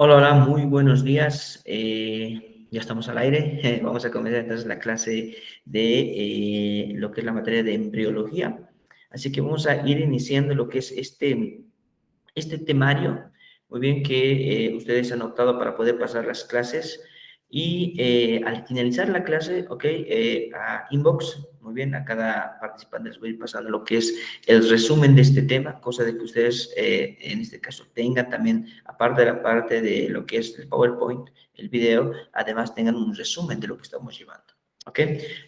Hola, hola, muy buenos días. Ya estamos al aire. Vamos a comenzar entonces la clase de lo que es la materia de embriología. Así que vamos a ir iniciando lo que es este temario, muy bien, que ustedes han optado para poder pasar las clases y al finalizar la clase, ok, a inbox, muy bien, a cada participante les voy a ir pasando lo que es el resumen de este tema, cosa de que ustedes en este caso tengan también, aparte de la parte de lo que es el PowerPoint, el video, además tengan un resumen de lo que estamos llevando. ¿Ok?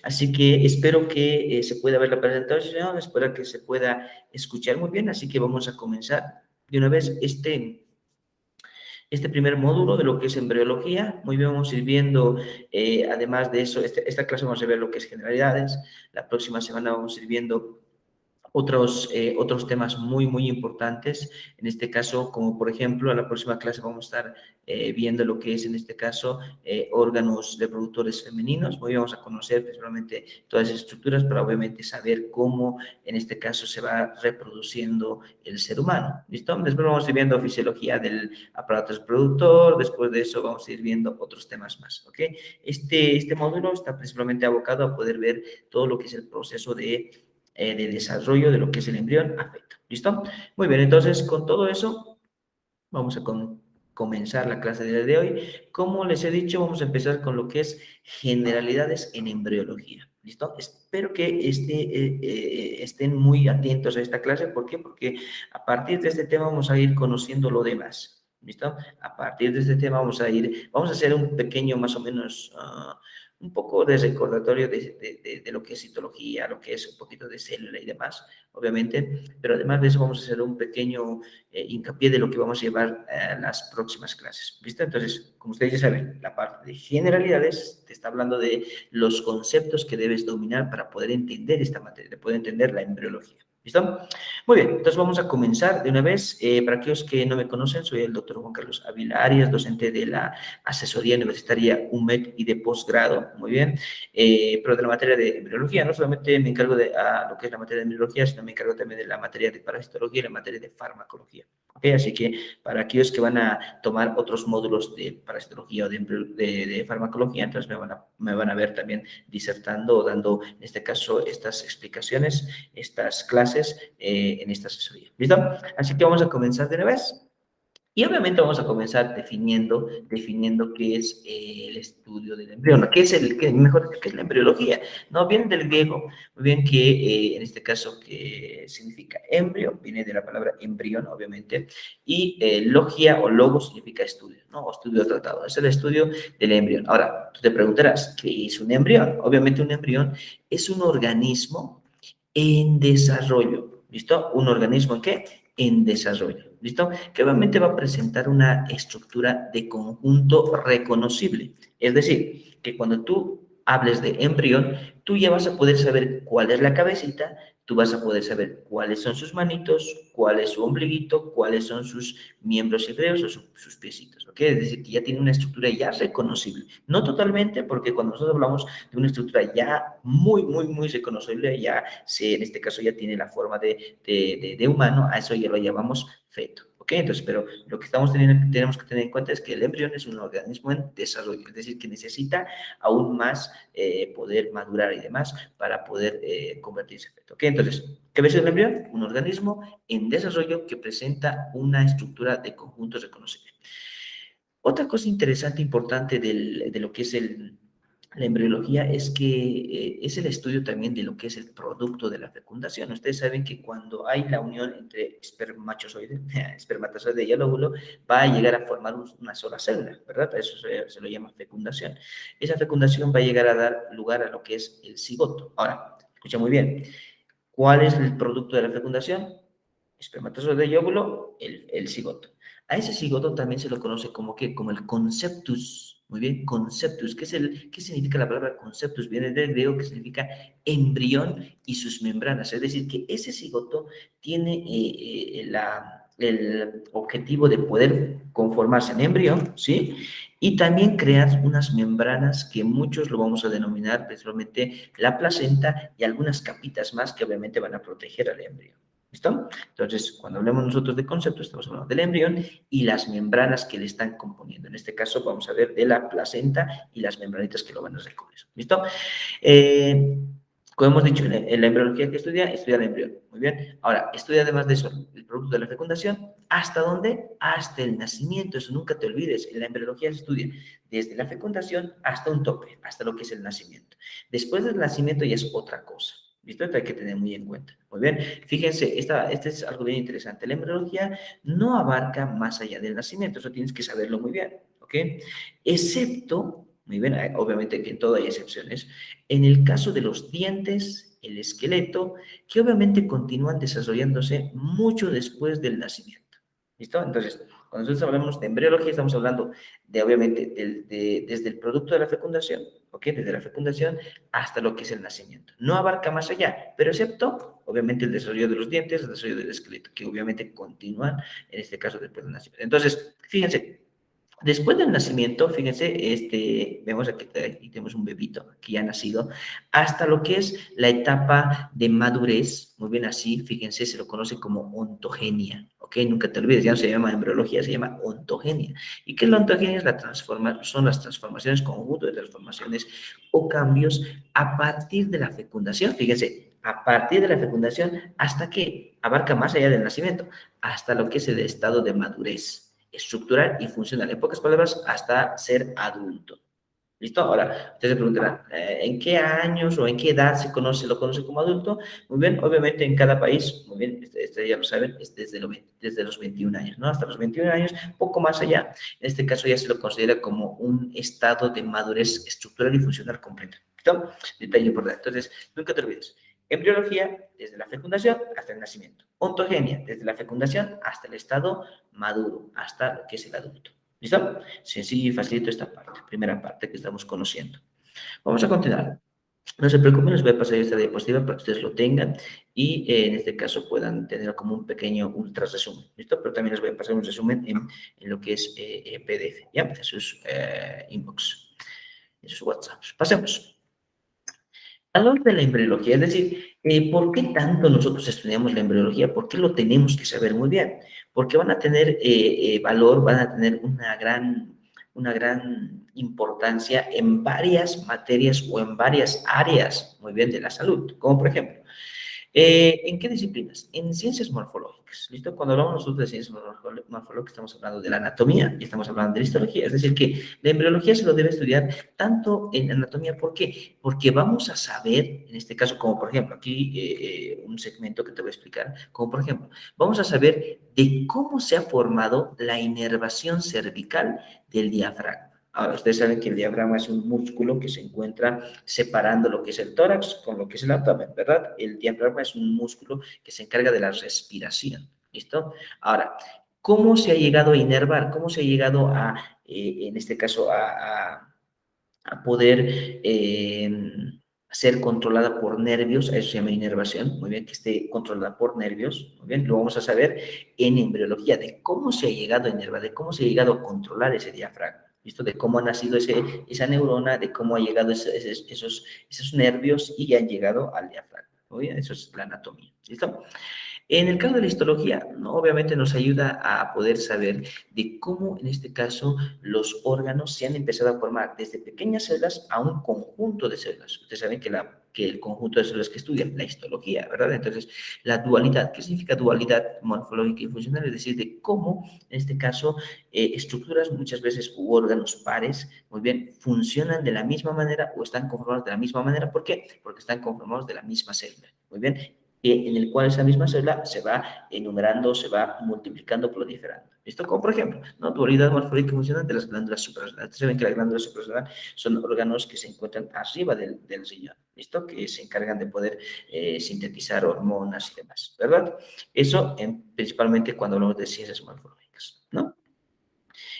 Así que espero que se pueda ver la presentación, espero que se pueda escuchar muy bien, así que vamos a comenzar de una vez este primer módulo de lo que es embriología. Muy bien, vamos a ir viendo, además de eso, esta clase vamos a ver lo que es generalidades. La próxima semana vamos a ir viendo otros temas muy, muy importantes. En este caso, como por ejemplo, a la próxima clase vamos a estar viendo lo que es, en este caso, órganos reproductores femeninos. Hoy vamos a conocer principalmente todas esas estructuras para obviamente saber cómo, en este caso, se va reproduciendo el ser humano. ¿Listo? Después vamos a ir viendo fisiología del aparato reproductor. Después de eso vamos a ir viendo otros temas más. ¿Ok? Este módulo está principalmente abocado a poder ver todo lo que es el proceso de desarrollo de lo que es el embrión a feto. ¿Listo? Muy bien, entonces con todo eso vamos a comenzar la clase del día de hoy. Como les he dicho, vamos a empezar con lo que es generalidades en embriología. ¿Listo? Espero que estén muy atentos a esta clase. ¿Por qué? Porque a partir de este tema vamos a ir conociendo lo demás. ¿Listo? A partir de este tema vamos a hacer un pequeño más o menos un poco de recordatorio de lo que es citología, lo que es un poquito de célula y demás, obviamente, pero además de eso vamos a hacer un pequeño hincapié de lo que vamos a llevar a las próximas clases. ¿Listo? Entonces, como ustedes ya saben, la parte de generalidades te está hablando de los conceptos que debes dominar para poder entender esta materia, poder entender la embriología. ¿Listo? Muy bien, entonces vamos a comenzar de una vez. Para aquellos que no me conocen, soy el doctor Juan Carlos Ávila Arias, docente de la Asesoría Universitaria UMEC y de posgrado, muy bien, pero de la materia de embriología. No solamente me encargo de lo que es la materia de embriología, sino me encargo también de la materia de parasitología y la materia de farmacología. ¿Okay? Así que para aquellos que van a tomar otros módulos de parasitología o de farmacología, entonces me van a ver también disertando o dando, en este caso, estas explicaciones, estas clases en esta asesoría. ¿Listo? Así que vamos a comenzar de una vez. Y obviamente vamos a comenzar definiendo qué es el estudio del embrión, mejor, qué es la embriología. No, viene del griego, muy bien, que en este caso, que significa embrio, viene de la palabra embrión, obviamente, y logia o logo significa estudio, ¿no? O estudio tratado, es el estudio del embrión. Ahora, tú te preguntarás, ¿qué es un embrión? Obviamente un embrión es un organismo en desarrollo, ¿listo? ¿Un organismo en qué? En desarrollo, ¿listo? Que obviamente va a presentar una estructura de conjunto reconocible. Es decir, que cuando tú hables de embrión, tú ya vas a poder saber cuál es la cabecita, tú vas a poder saber cuáles son sus manitos, cuál es su ombliguito, cuáles son sus miembros inferiores o sus piecitos, ¿ok? Es decir, que ya tiene una estructura ya reconocible. No totalmente, porque cuando nosotros hablamos de una estructura ya muy, muy, muy reconocible, ya en este caso ya tiene la forma de humano, a eso ya lo llamamos feto. ¿Ok? Entonces, pero lo que tenemos que tener en cuenta es que el embrión es un organismo en desarrollo, es decir, que necesita aún más poder madurar y demás para poder convertirse en feto. ¿Ok? Entonces, ¿qué es el embrión? Un organismo en desarrollo que presenta una estructura de conjuntos reconocible. Otra cosa interesante, importante de lo que es la embriología es que es el estudio también de lo que es el producto de la fecundación. Ustedes saben que cuando hay la unión entre espermatozoide y el óvulo, va a llegar a formar una sola célula, ¿verdad? Eso se lo llama fecundación. Esa fecundación va a llegar a dar lugar a lo que es el cigoto. Ahora, escucha muy bien. ¿Cuál es el producto de la fecundación? Espermatozoide y óvulo, el cigoto. A ese cigoto también se lo conoce como ¿qué? Como el conceptus. Muy bien, conceptus. ¿Qué significa la palabra conceptus? Viene del griego que significa embrión y sus membranas. Es decir, que ese cigoto tiene el objetivo de poder conformarse en embrión, ¿sí? Y también crear unas membranas que muchos lo vamos a denominar principalmente la placenta y algunas capitas más que obviamente van a proteger al embrión. ¿Listo? Entonces, cuando hablamos nosotros de conceptos, estamos hablando del embrión y las membranas que le están componiendo. En este caso, vamos a ver de la placenta y las membranitas que lo van a recubrir. ¿Listo? Eh, como hemos dicho, en la embriología que estudia el embrión. Muy bien. Ahora, estudia además de eso el producto de la fecundación. ¿Hasta dónde? Hasta el nacimiento. Eso nunca te olvides. En la embriología se estudia desde la fecundación hasta un tope, hasta lo que es el nacimiento. Después del nacimiento ya es otra cosa. ¿Listo? Esto hay que tener muy en cuenta. Muy bien. Fíjense, este es algo bien interesante. La embriología no abarca más allá del nacimiento. Eso tienes que saberlo muy bien. ¿Ok? Excepto, muy bien, obviamente que en todo hay excepciones, en el caso de los dientes, el esqueleto, que obviamente continúan desarrollándose mucho después del nacimiento. ¿Listo? Entonces, cuando nosotros hablamos de embriología, estamos hablando de, obviamente, desde el producto de la fecundación, ¿ok? Desde la fecundación hasta lo que es el nacimiento. No abarca más allá, pero excepto, obviamente, el desarrollo de los dientes, el desarrollo del esqueleto, que obviamente continúan, en este caso, después del nacimiento. Entonces, fíjense, después del nacimiento, fíjense, vemos aquí tenemos un bebito que ya ha nacido, hasta lo que es la etapa de madurez, muy bien así, fíjense, se lo conoce como ontogenia, ¿ok? Nunca te olvides, ya no se llama embriología, se llama ontogenia. ¿Y qué es la ontogenia? Son las transformaciones, conjunto de transformaciones o cambios a partir de la fecundación, fíjense, a partir de la fecundación, ¿hasta qué? Abarca más allá del nacimiento, hasta lo que es el estado de madurez estructural y funcional. En pocas palabras, hasta ser adulto. ¿Listo? Ahora, ustedes se preguntarán, ¿en qué años o en qué edad lo conoce como adulto? Muy bien, obviamente en cada país, muy bien, ya lo saben, es desde los 21 años, ¿no? Hasta los 21 años, poco más allá. En este caso ya se lo considera como un estado de madurez estructural y funcional completa. ¿Listo? Detalle importante. Entonces, nunca te olvides. Embriología, desde la fecundación hasta el nacimiento. Ontogenia, desde la fecundación hasta el estado maduro, hasta lo que es el adulto. ¿Listo? Sencillo y facilito esta parte, primera parte que estamos conociendo. Vamos a continuar. No se preocupen, les voy a pasar esta diapositiva para que ustedes lo tengan y en este caso puedan tener como un pequeño ultra resumen. ¿Listo? Pero también les voy a pasar un resumen en lo que es PDF, ¿ya? En sus inbox, en sus WhatsApps. Pasemos. Hablamos de la embriología, es decir, ¿por qué tanto nosotros estudiamos la embriología? ¿Por qué lo tenemos que saber muy bien? Porque van a tener valor, van a tener una gran importancia en varias materias o en varias áreas, muy bien, de la salud, como por ejemplo, ¿en qué disciplinas? En ciencias morfológicas, ¿listo? Cuando hablamos nosotros de ciencias morfológicas, estamos hablando de la anatomía y estamos hablando de la histología, es decir, que la embriología se lo debe estudiar tanto en anatomía, ¿por qué? Porque vamos a saber, en este caso, como por ejemplo, aquí un segmento que te voy a explicar, como por ejemplo, vamos a saber de cómo se ha formado la inervación cervical del diafragma. Ahora, ustedes saben que el diafragma es un músculo que se encuentra separando lo que es el tórax con lo que es el abdomen, ¿verdad? El diafragma es un músculo que se encarga de la respiración, ¿listo? Ahora, ¿cómo se ha llegado a inervar? ¿Cómo se ha llegado en este caso, a poder ser controlada por nervios? Eso se llama inervación, muy bien, que esté controlada por nervios, muy bien, lo vamos a saber en embriología, de cómo se ha llegado a inervar, de cómo se ha llegado a controlar ese diafragma. ¿Listo? De cómo ha nacido esa neurona, de cómo ha llegado esos nervios y han llegado al diafragma. ¿Muy bien? Eso es la anatomía. ¿Listo? En el caso de la histología, ¿no? Obviamente nos ayuda a poder saber de cómo, en este caso, los órganos se han empezado a formar desde pequeñas células a un conjunto de células. Ustedes saben que el conjunto de células que estudian, la histología, ¿verdad? Entonces, la dualidad, ¿qué significa dualidad morfológica y funcional? Es decir, de cómo, en este caso, estructuras muchas veces u órganos pares, muy bien, funcionan de la misma manera o están conformados de la misma manera. ¿Por qué? Porque están conformados de la misma célula. Muy bien, en el cual esa misma célula se va enumerando, se va multiplicando, proliferando. ¿Listo? Como por ejemplo, ¿no? Dualidad morfológica funcional de las glándulas suprarrenales. Se ven que las glándulas suprarrenales son órganos que se encuentran arriba del riñón, ¿listo? Que se encargan de poder sintetizar hormonas y demás, ¿verdad? Eso principalmente cuando hablamos de ciencias morfológicas, ¿no?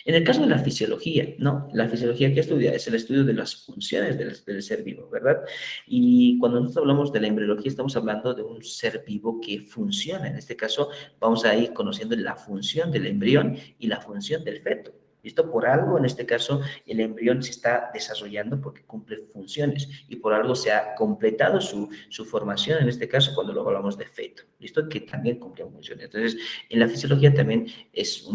En el caso de la fisiología, ¿no? La fisiología que estudia es el estudio de las funciones del ser vivo, ¿verdad? Y cuando nosotros hablamos de la embriología, estamos hablando de un ser vivo que funciona. En este caso, vamos a ir conociendo la función del embrión y la función del feto. ¿Listo? Por algo, en este caso, el embrión se está desarrollando porque cumple funciones y por algo se ha completado su formación, en este caso, cuando luego hablamos de feto, ¿listo? Que también cumple funciones. Entonces, en la fisiología también es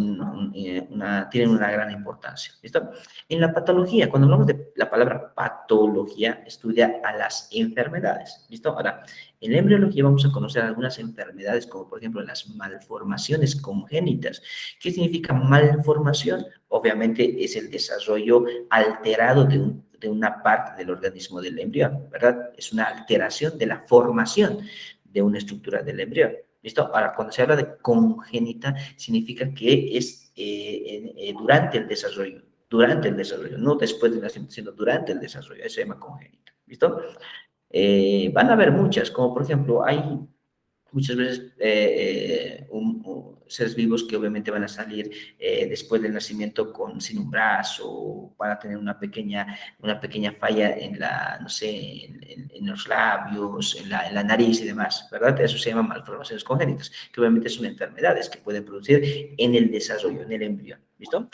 tienen una gran importancia, ¿listo? En la patología, cuando hablamos de la palabra patología, estudia a las enfermedades, ¿listo? Ahora, en la embriología vamos a conocer algunas enfermedades, como por ejemplo las malformaciones congénitas. ¿Qué significa malformación? Obviamente es el desarrollo alterado de una parte del organismo del embrión, ¿verdad? Es una alteración de la formación de una estructura del embrión. ¿Listo? Ahora, cuando se habla de congénita, significa que es durante el desarrollo, no después del nacimiento, sino durante el desarrollo, eso se llama congénita. ¿Listo? Van a haber muchas, como por ejemplo, hay muchas veces seres vivos que obviamente van a salir después del nacimiento sin un brazo, van a tener una pequeña falla en la, no sé, en los labios, en la nariz y demás, ¿verdad? Eso se llama malformaciones congénitas, que obviamente son enfermedades que pueden producir en el desarrollo, en el embrión, ¿listo?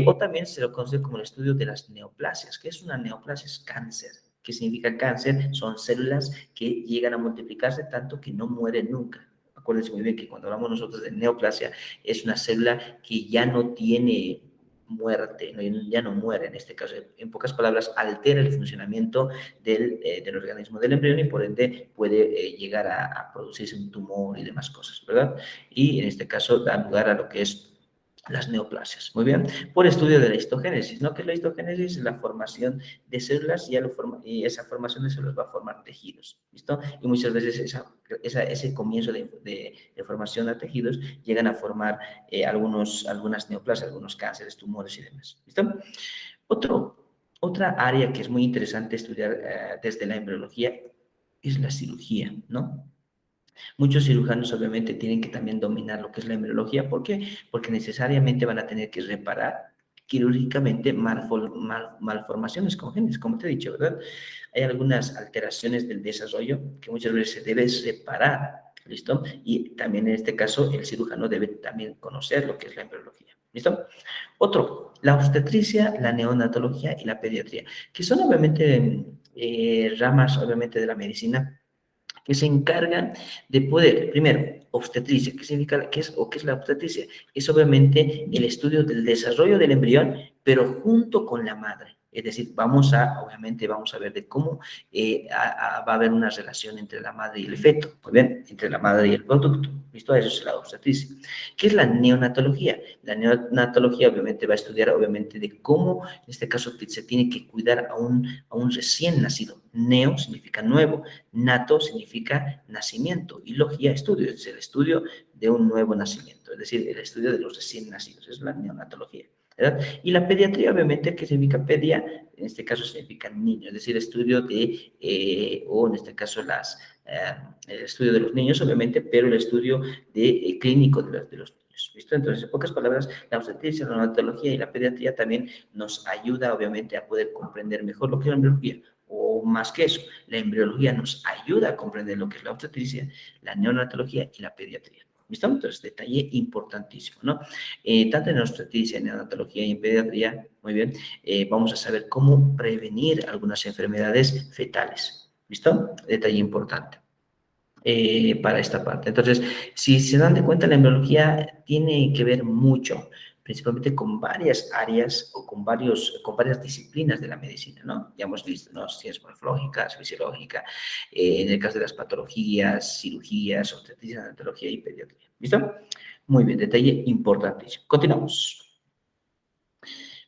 O también se lo conoce como el estudio de las neoplasias. ¿Qué es una neoplasia? Es cáncer. ¿Qué significa cáncer? Son células que llegan a multiplicarse tanto que no mueren nunca. Acuérdense muy bien que cuando hablamos nosotros de neoplasia, es una célula que ya no tiene muerte, ya no muere en este caso. En pocas palabras, altera el funcionamiento del organismo del embrión y por ende puede llegar a producirse un tumor y demás cosas, ¿verdad? Y en este caso da lugar a lo que es las neoplasias. Muy bien, por estudio de la histogénesis, ¿no? ¿Qué es la histogénesis? La formación de células y esa formación de células va a formar tejidos, ¿listo? Y muchas veces ese comienzo de formación de tejidos llegan a formar algunas neoplasias, algunos cánceres, tumores y demás, ¿listo? Otra área que es muy interesante estudiar desde la embriología es la cirugía, ¿no? Muchos cirujanos obviamente tienen que también dominar lo que es la embriología. ¿Por qué? Porque necesariamente van a tener que reparar quirúrgicamente malformaciones congénitas, como te he dicho, ¿verdad? Hay algunas alteraciones del desarrollo que muchas veces se debe separar, ¿listo? Y también en este caso el cirujano debe también conocer lo que es la embriología, ¿listo? Otro, la obstetricia, la neonatología y la pediatría, que son obviamente ramas, obviamente, de la medicina que se encargan de poder, primero, obstetricia, ¿qué significa qué es o qué es la obstetricia? Es obviamente el estudio del desarrollo del embrión, pero junto con la madre. Es decir, obviamente vamos a ver de cómo va a haber una relación entre la madre y el feto, ¿muy bien? Entre la madre y el producto. ¿Listo? Eso es la obstetricia. ¿Qué es la neonatología? La neonatología obviamente va a estudiar obviamente de cómo, en este caso, se tiene que cuidar a un recién nacido. Neo significa nuevo, nato significa nacimiento y logía, estudio, es el estudio de un nuevo nacimiento, es decir, el estudio de los recién nacidos, es la neonatología, ¿verdad? Y la pediatría, obviamente, ¿qué significa pedia? En este caso significa niño, es decir, estudio o en este caso el estudio de los niños, obviamente, pero el estudio clínico de los niños, ¿listo? Entonces, en pocas palabras, la obstetricia, la neonatología y la pediatría también nos ayuda, obviamente, a poder comprender mejor lo que es la embriología, o más que eso, la embriología nos ayuda a comprender lo que es la obstetricia, la neonatología y la pediatría. ¿Listo? Entonces, detalle importantísimo, ¿no? Tanto en obstetricia, en neonatología y en pediatría, muy bien, vamos a saber cómo prevenir algunas enfermedades fetales. ¿Listo? Detalle importante para esta parte. Entonces, si se dan de cuenta, la embriología tiene que ver mucho, principalmente con varias áreas o con varias disciplinas de la medicina, ¿no? Ya hemos visto, ¿no? Ciencias morfológicas, fisiológica, en el caso de las patologías, cirugías, obstetricia, neonatología y pediatría. ¿Listo? Muy bien, detalle importantísimo. Continuamos.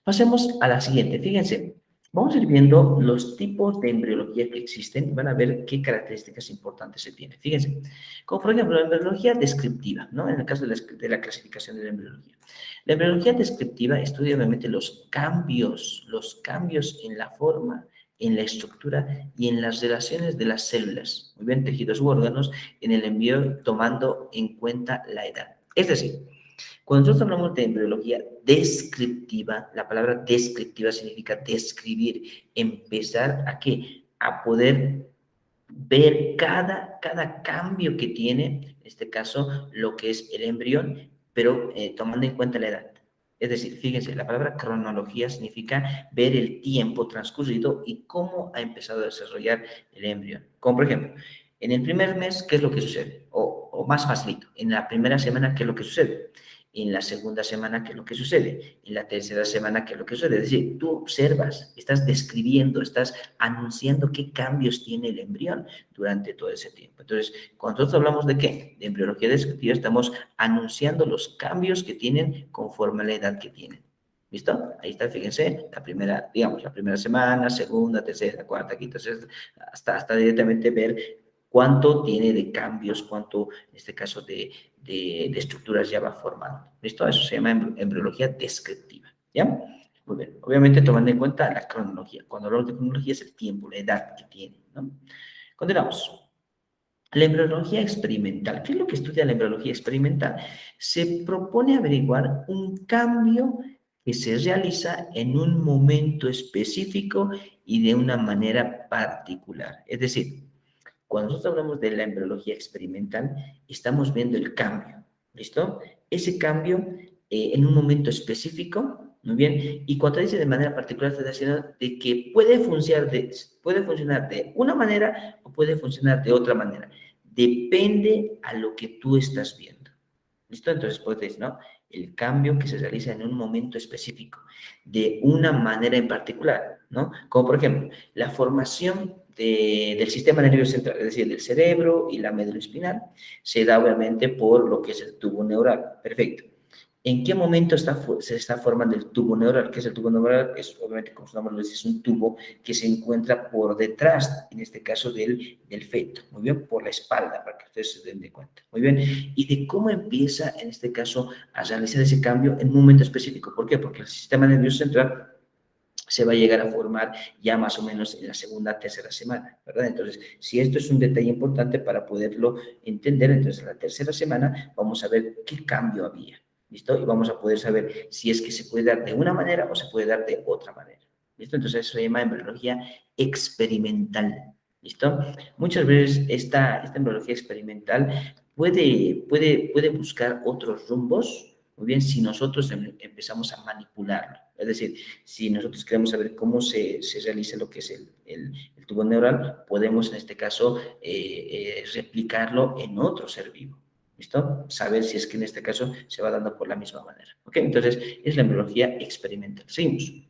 Pasemos a la siguiente. Fíjense, vamos a ir viendo los tipos de embriología que existen y van a ver qué características importantes se tienen. Fíjense, como por ejemplo la embriología descriptiva, ¿no? En el caso de la clasificación de la embriología. La embriología descriptiva estudia obviamente los cambios en la forma, en la estructura y en las relaciones de las células, muy bien, tejidos u órganos, en el embrión tomando en cuenta la edad. Es decir, cuando nosotros hablamos de embriología descriptiva, la palabra descriptiva significa describir, empezar a qué? A poder ver cada cambio que tiene, en este caso, lo que es el embrión, pero tomando en cuenta la edad. Es decir, fíjense, la palabra cronología significa ver el tiempo transcurrido y cómo ha empezado a desarrollar el embrión. Como por ejemplo, en el primer mes, ¿qué es lo que sucede? O más facilito, en la primera semana, ¿qué es lo que sucede? En la segunda semana, ¿qué es lo que sucede? En la tercera semana, ¿qué es lo que sucede? Es decir, tú observas, estás describiendo, estás anunciando qué cambios tiene el embrión durante todo ese tiempo. Entonces, cuando nosotros hablamos de qué? De embriología descriptiva, estamos anunciando los cambios que tienen conforme a la edad que tienen. ¿Listo? Ahí está, fíjense, la primera, digamos, la primera semana, segunda, tercera, cuarta, quinta, sexta, hasta directamente ver cuánto tiene de cambios, cuánto, en este caso, de estructuras ya va formando. ¿Listo? Eso se llama embriología descriptiva. ¿Ya? Muy bien. Obviamente tomando en cuenta la cronología. Cuando hablamos de cronología es el tiempo, la edad que tiene, ¿no? Continuamos. La embriología experimental. ¿Qué es lo que estudia la embriología experimental? Se propone averiguar un cambio que se realiza en un momento específico y de una manera particular. Es decir, cuando nosotros hablamos de la embriología experimental, estamos viendo el cambio, ¿listo? Ese cambio en un momento específico, muy bien, y cuando dice de manera particular, está diciendo de que puede funcionar de una manera o puede funcionar de otra manera. Depende a lo que tú estás viendo. ¿Listo? Entonces, pues decir, ¿no? El cambio que se realiza en un momento específico, de una manera en particular, ¿no? Como por ejemplo, la formación del sistema nervioso central, es decir, del cerebro y la médula espinal, se da obviamente por lo que es el tubo neural. Perfecto. ¿En qué momento se está formando el tubo neural? ¿Qué es el tubo neural? Es, obviamente, como su nombre lo dice, es un tubo que se encuentra por detrás, en este caso, del feto. Muy bien, por la espalda, para que ustedes se den de cuenta. Muy bien. Y de cómo empieza, en este caso, a realizar ese cambio en un momento específico. ¿Por qué? Porque el sistema nervioso central se va a llegar a formar ya más o menos en la segunda, tercera semana, ¿verdad? Entonces, si esto es un detalle importante para poderlo entender, entonces en la tercera semana vamos a ver qué cambio había, ¿listo? Y vamos a poder saber si es que se puede dar de una manera o se puede dar de otra manera, ¿listo? Entonces, eso se llama embriología experimental, ¿listo? Muchas veces esta embriología experimental puede buscar otros rumbos, muy bien, si nosotros empezamos a manipularlo. Es decir, si nosotros queremos saber cómo se realiza lo que es el tubo neural, podemos en este caso replicarlo en otro ser vivo. ¿Listo? Saber si es que en este caso se va dando por la misma manera. ¿Ok? Entonces, es la embriología experimental. Seguimos.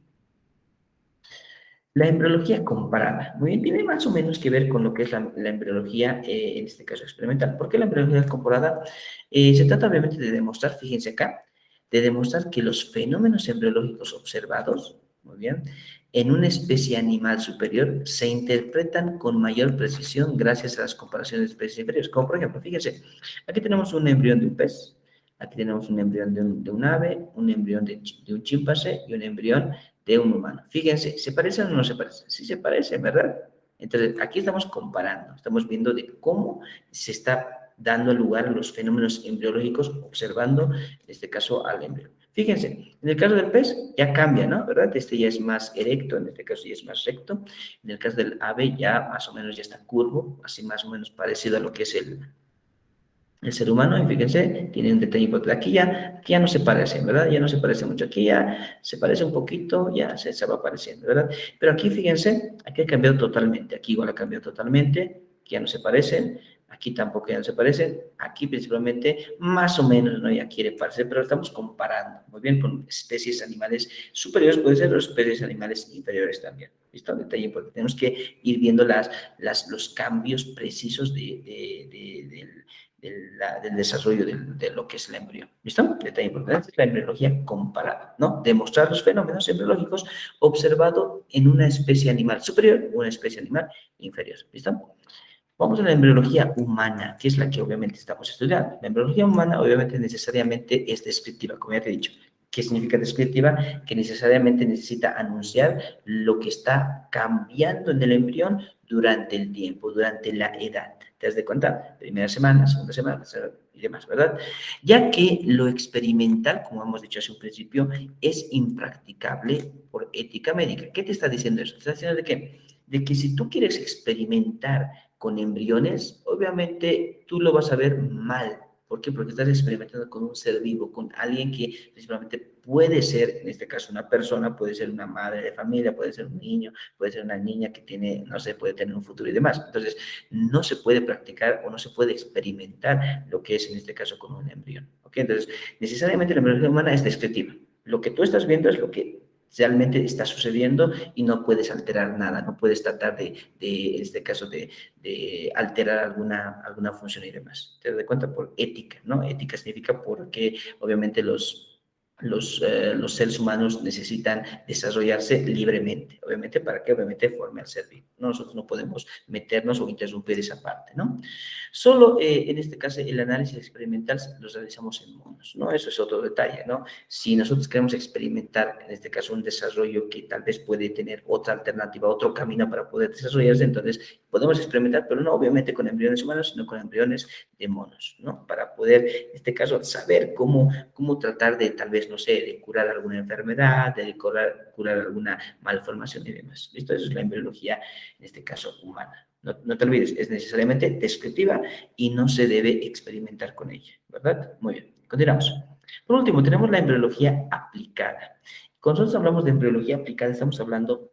La embriología comparada, muy bien, tiene más o menos que ver con lo que es la embriología, en este caso experimental. ¿Por qué la embriología comparada? Se trata obviamente de demostrar, fíjense acá, de demostrar que los fenómenos embriológicos observados, muy bien, en una especie animal superior se interpretan con mayor precisión gracias a las comparaciones de especies inferiores. Como por ejemplo, fíjense, aquí tenemos un embrión de un pez, aquí tenemos un embrión de un ave, un embrión de un chimpancé y un embrión de un humano. Fíjense, ¿se parecen o no se parecen? Sí se parecen, ¿verdad? Entonces, aquí estamos comparando, estamos viendo de cómo se está dando lugar a los fenómenos embriológicos, observando, en este caso, al embrión. Fíjense, en el caso del pez ya cambia, ¿no? ¿Verdad? Este ya es más erecto, en este caso ya es más recto. En el caso del ave ya más o menos ya está curvo, así más o menos parecido a lo que es el ser humano, y fíjense, tiene un detalle importante. Aquí ya no se parece, ¿verdad? Ya no se parece mucho. Aquí ya se parece un poquito, ya se va apareciendo, ¿verdad? Pero aquí, fíjense, aquí ha cambiado totalmente. Aquí igual ha cambiado totalmente, aquí ya no se parecen. Aquí tampoco ya no se parecen. Aquí principalmente, más o menos, ¿no? Ya quiere parecer, pero estamos comparando, muy bien, con especies animales superiores, puede ser, o especies animales inferiores también. ¿Listo? Un detalle importante. Tenemos que ir viendo los cambios precisos del desarrollo de lo que es el embrión. ¿Listo? Detalle importante es la embriología comparada, ¿no? Demostrar los fenómenos embriológicos observados en una especie animal superior o una especie animal inferior. ¿Listo? Vamos a la embriología humana, que es la que obviamente estamos estudiando. La embriología humana obviamente necesariamente es descriptiva, como ya te he dicho. ¿Qué significa descriptiva? Que necesariamente necesita anunciar lo que está cambiando en el embrión durante el tiempo, durante la edad. ¿Te das de cuenta? Primera semana, segunda semana, tercera y demás, ¿verdad? Ya que lo experimental, como hemos dicho hace un principio, es impracticable por ética médica. ¿Qué te está diciendo eso? Te está diciendo de qué? De que si tú quieres experimentar con embriones, obviamente tú lo vas a ver mal. ¿Por qué? Porque estás experimentando con un ser vivo, con alguien que principalmente puede ser, en este caso, una persona, puede ser una madre de familia, puede ser un niño, puede ser una niña que tiene, no sé, puede tener un futuro y demás. Entonces, no se puede practicar o no se puede experimentar lo que es, en este caso, con un embrión. ¿Ok? Entonces, necesariamente la embriología humana es descriptiva. Lo que tú estás viendo es lo que realmente está sucediendo y no puedes alterar nada, no puedes tratar en este caso, de alterar alguna función y demás. Te das cuenta por ética, ¿no? Ética significa porque obviamente los seres humanos necesitan desarrollarse libremente. Obviamente, ¿para qué? Obviamente, forme al ser vivo. Nosotros no podemos meternos o interrumpir esa parte, ¿no? Solo en este caso el análisis experimental lo realizamos en monos, ¿no? Eso es otro detalle, ¿no? Si nosotros queremos experimentar, en este caso, un desarrollo que tal vez puede tener otra alternativa, otro camino para poder desarrollarse, entonces podemos experimentar, pero no obviamente con embriones humanos, sino con embriones de monos, ¿no? Para poder, en este caso, saber cómo tratar de, tal vez, no sé, de curar alguna enfermedad, de curar alguna malformación y demás. ¿Listo? Eso es la embriología, en este caso, humana. No, no te olvides, es necesariamente descriptiva y no se debe experimentar con ella, ¿verdad? Muy bien, continuamos. Por último, tenemos la embriología aplicada. Cuando nosotros hablamos de embriología aplicada, estamos hablando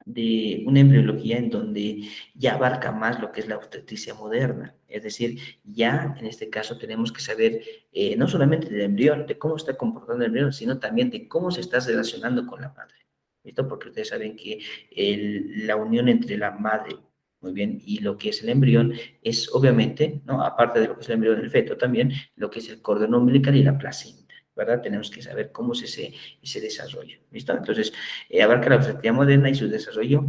de una embriología en donde ya abarca más lo que es la obstetricia moderna. Es decir, ya en este caso tenemos que saber no solamente del embrión, de cómo está comportando el embrión, sino también de cómo se está relacionando con la madre. ¿Listo? Porque ustedes saben que la unión entre la madre, muy bien, y lo que es el embrión es obviamente, ¿no? Aparte de lo que es el embrión del feto, también lo que es el cordón umbilical y la placenta, ¿verdad? Tenemos que saber cómo es ese desarrollo. ¿Listo? Entonces, abarca la obstetricia moderna y su desarrollo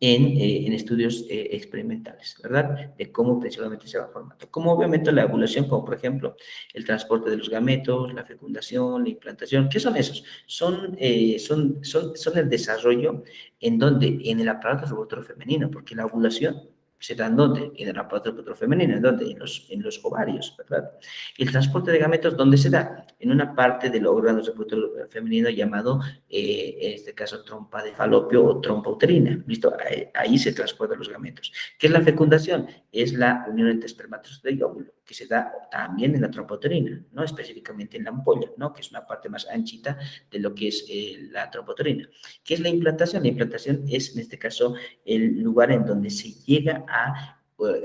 en estudios experimentales, ¿verdad? De cómo principalmente se va formando. Como obviamente la ovulación, como por ejemplo el transporte de los gametos, la fecundación, la implantación. ¿Qué son esos? Son el desarrollo en donde, en el aparato reproductor femenino, porque la ovulación se da en dónde? En el aparato reproductor femenino, ¿en dónde? En los ovarios, ¿verdad? El transporte de gametos, ¿dónde se da? En una parte del órgano reproductor femenino llamado en este caso trompa de falopio o trompa uterina, ¿listo? Ahí se transportan los gametos. ¿Qué es la fecundación? Es la unión entre espermatozoide y óvulo, que se da también en la trompa uterina, ¿no? Específicamente en la ampolla, ¿no? Que es una parte más anchita de lo que es la trompa uterina. ¿Qué es la implantación? La implantación es, en este caso, el lugar en donde se llega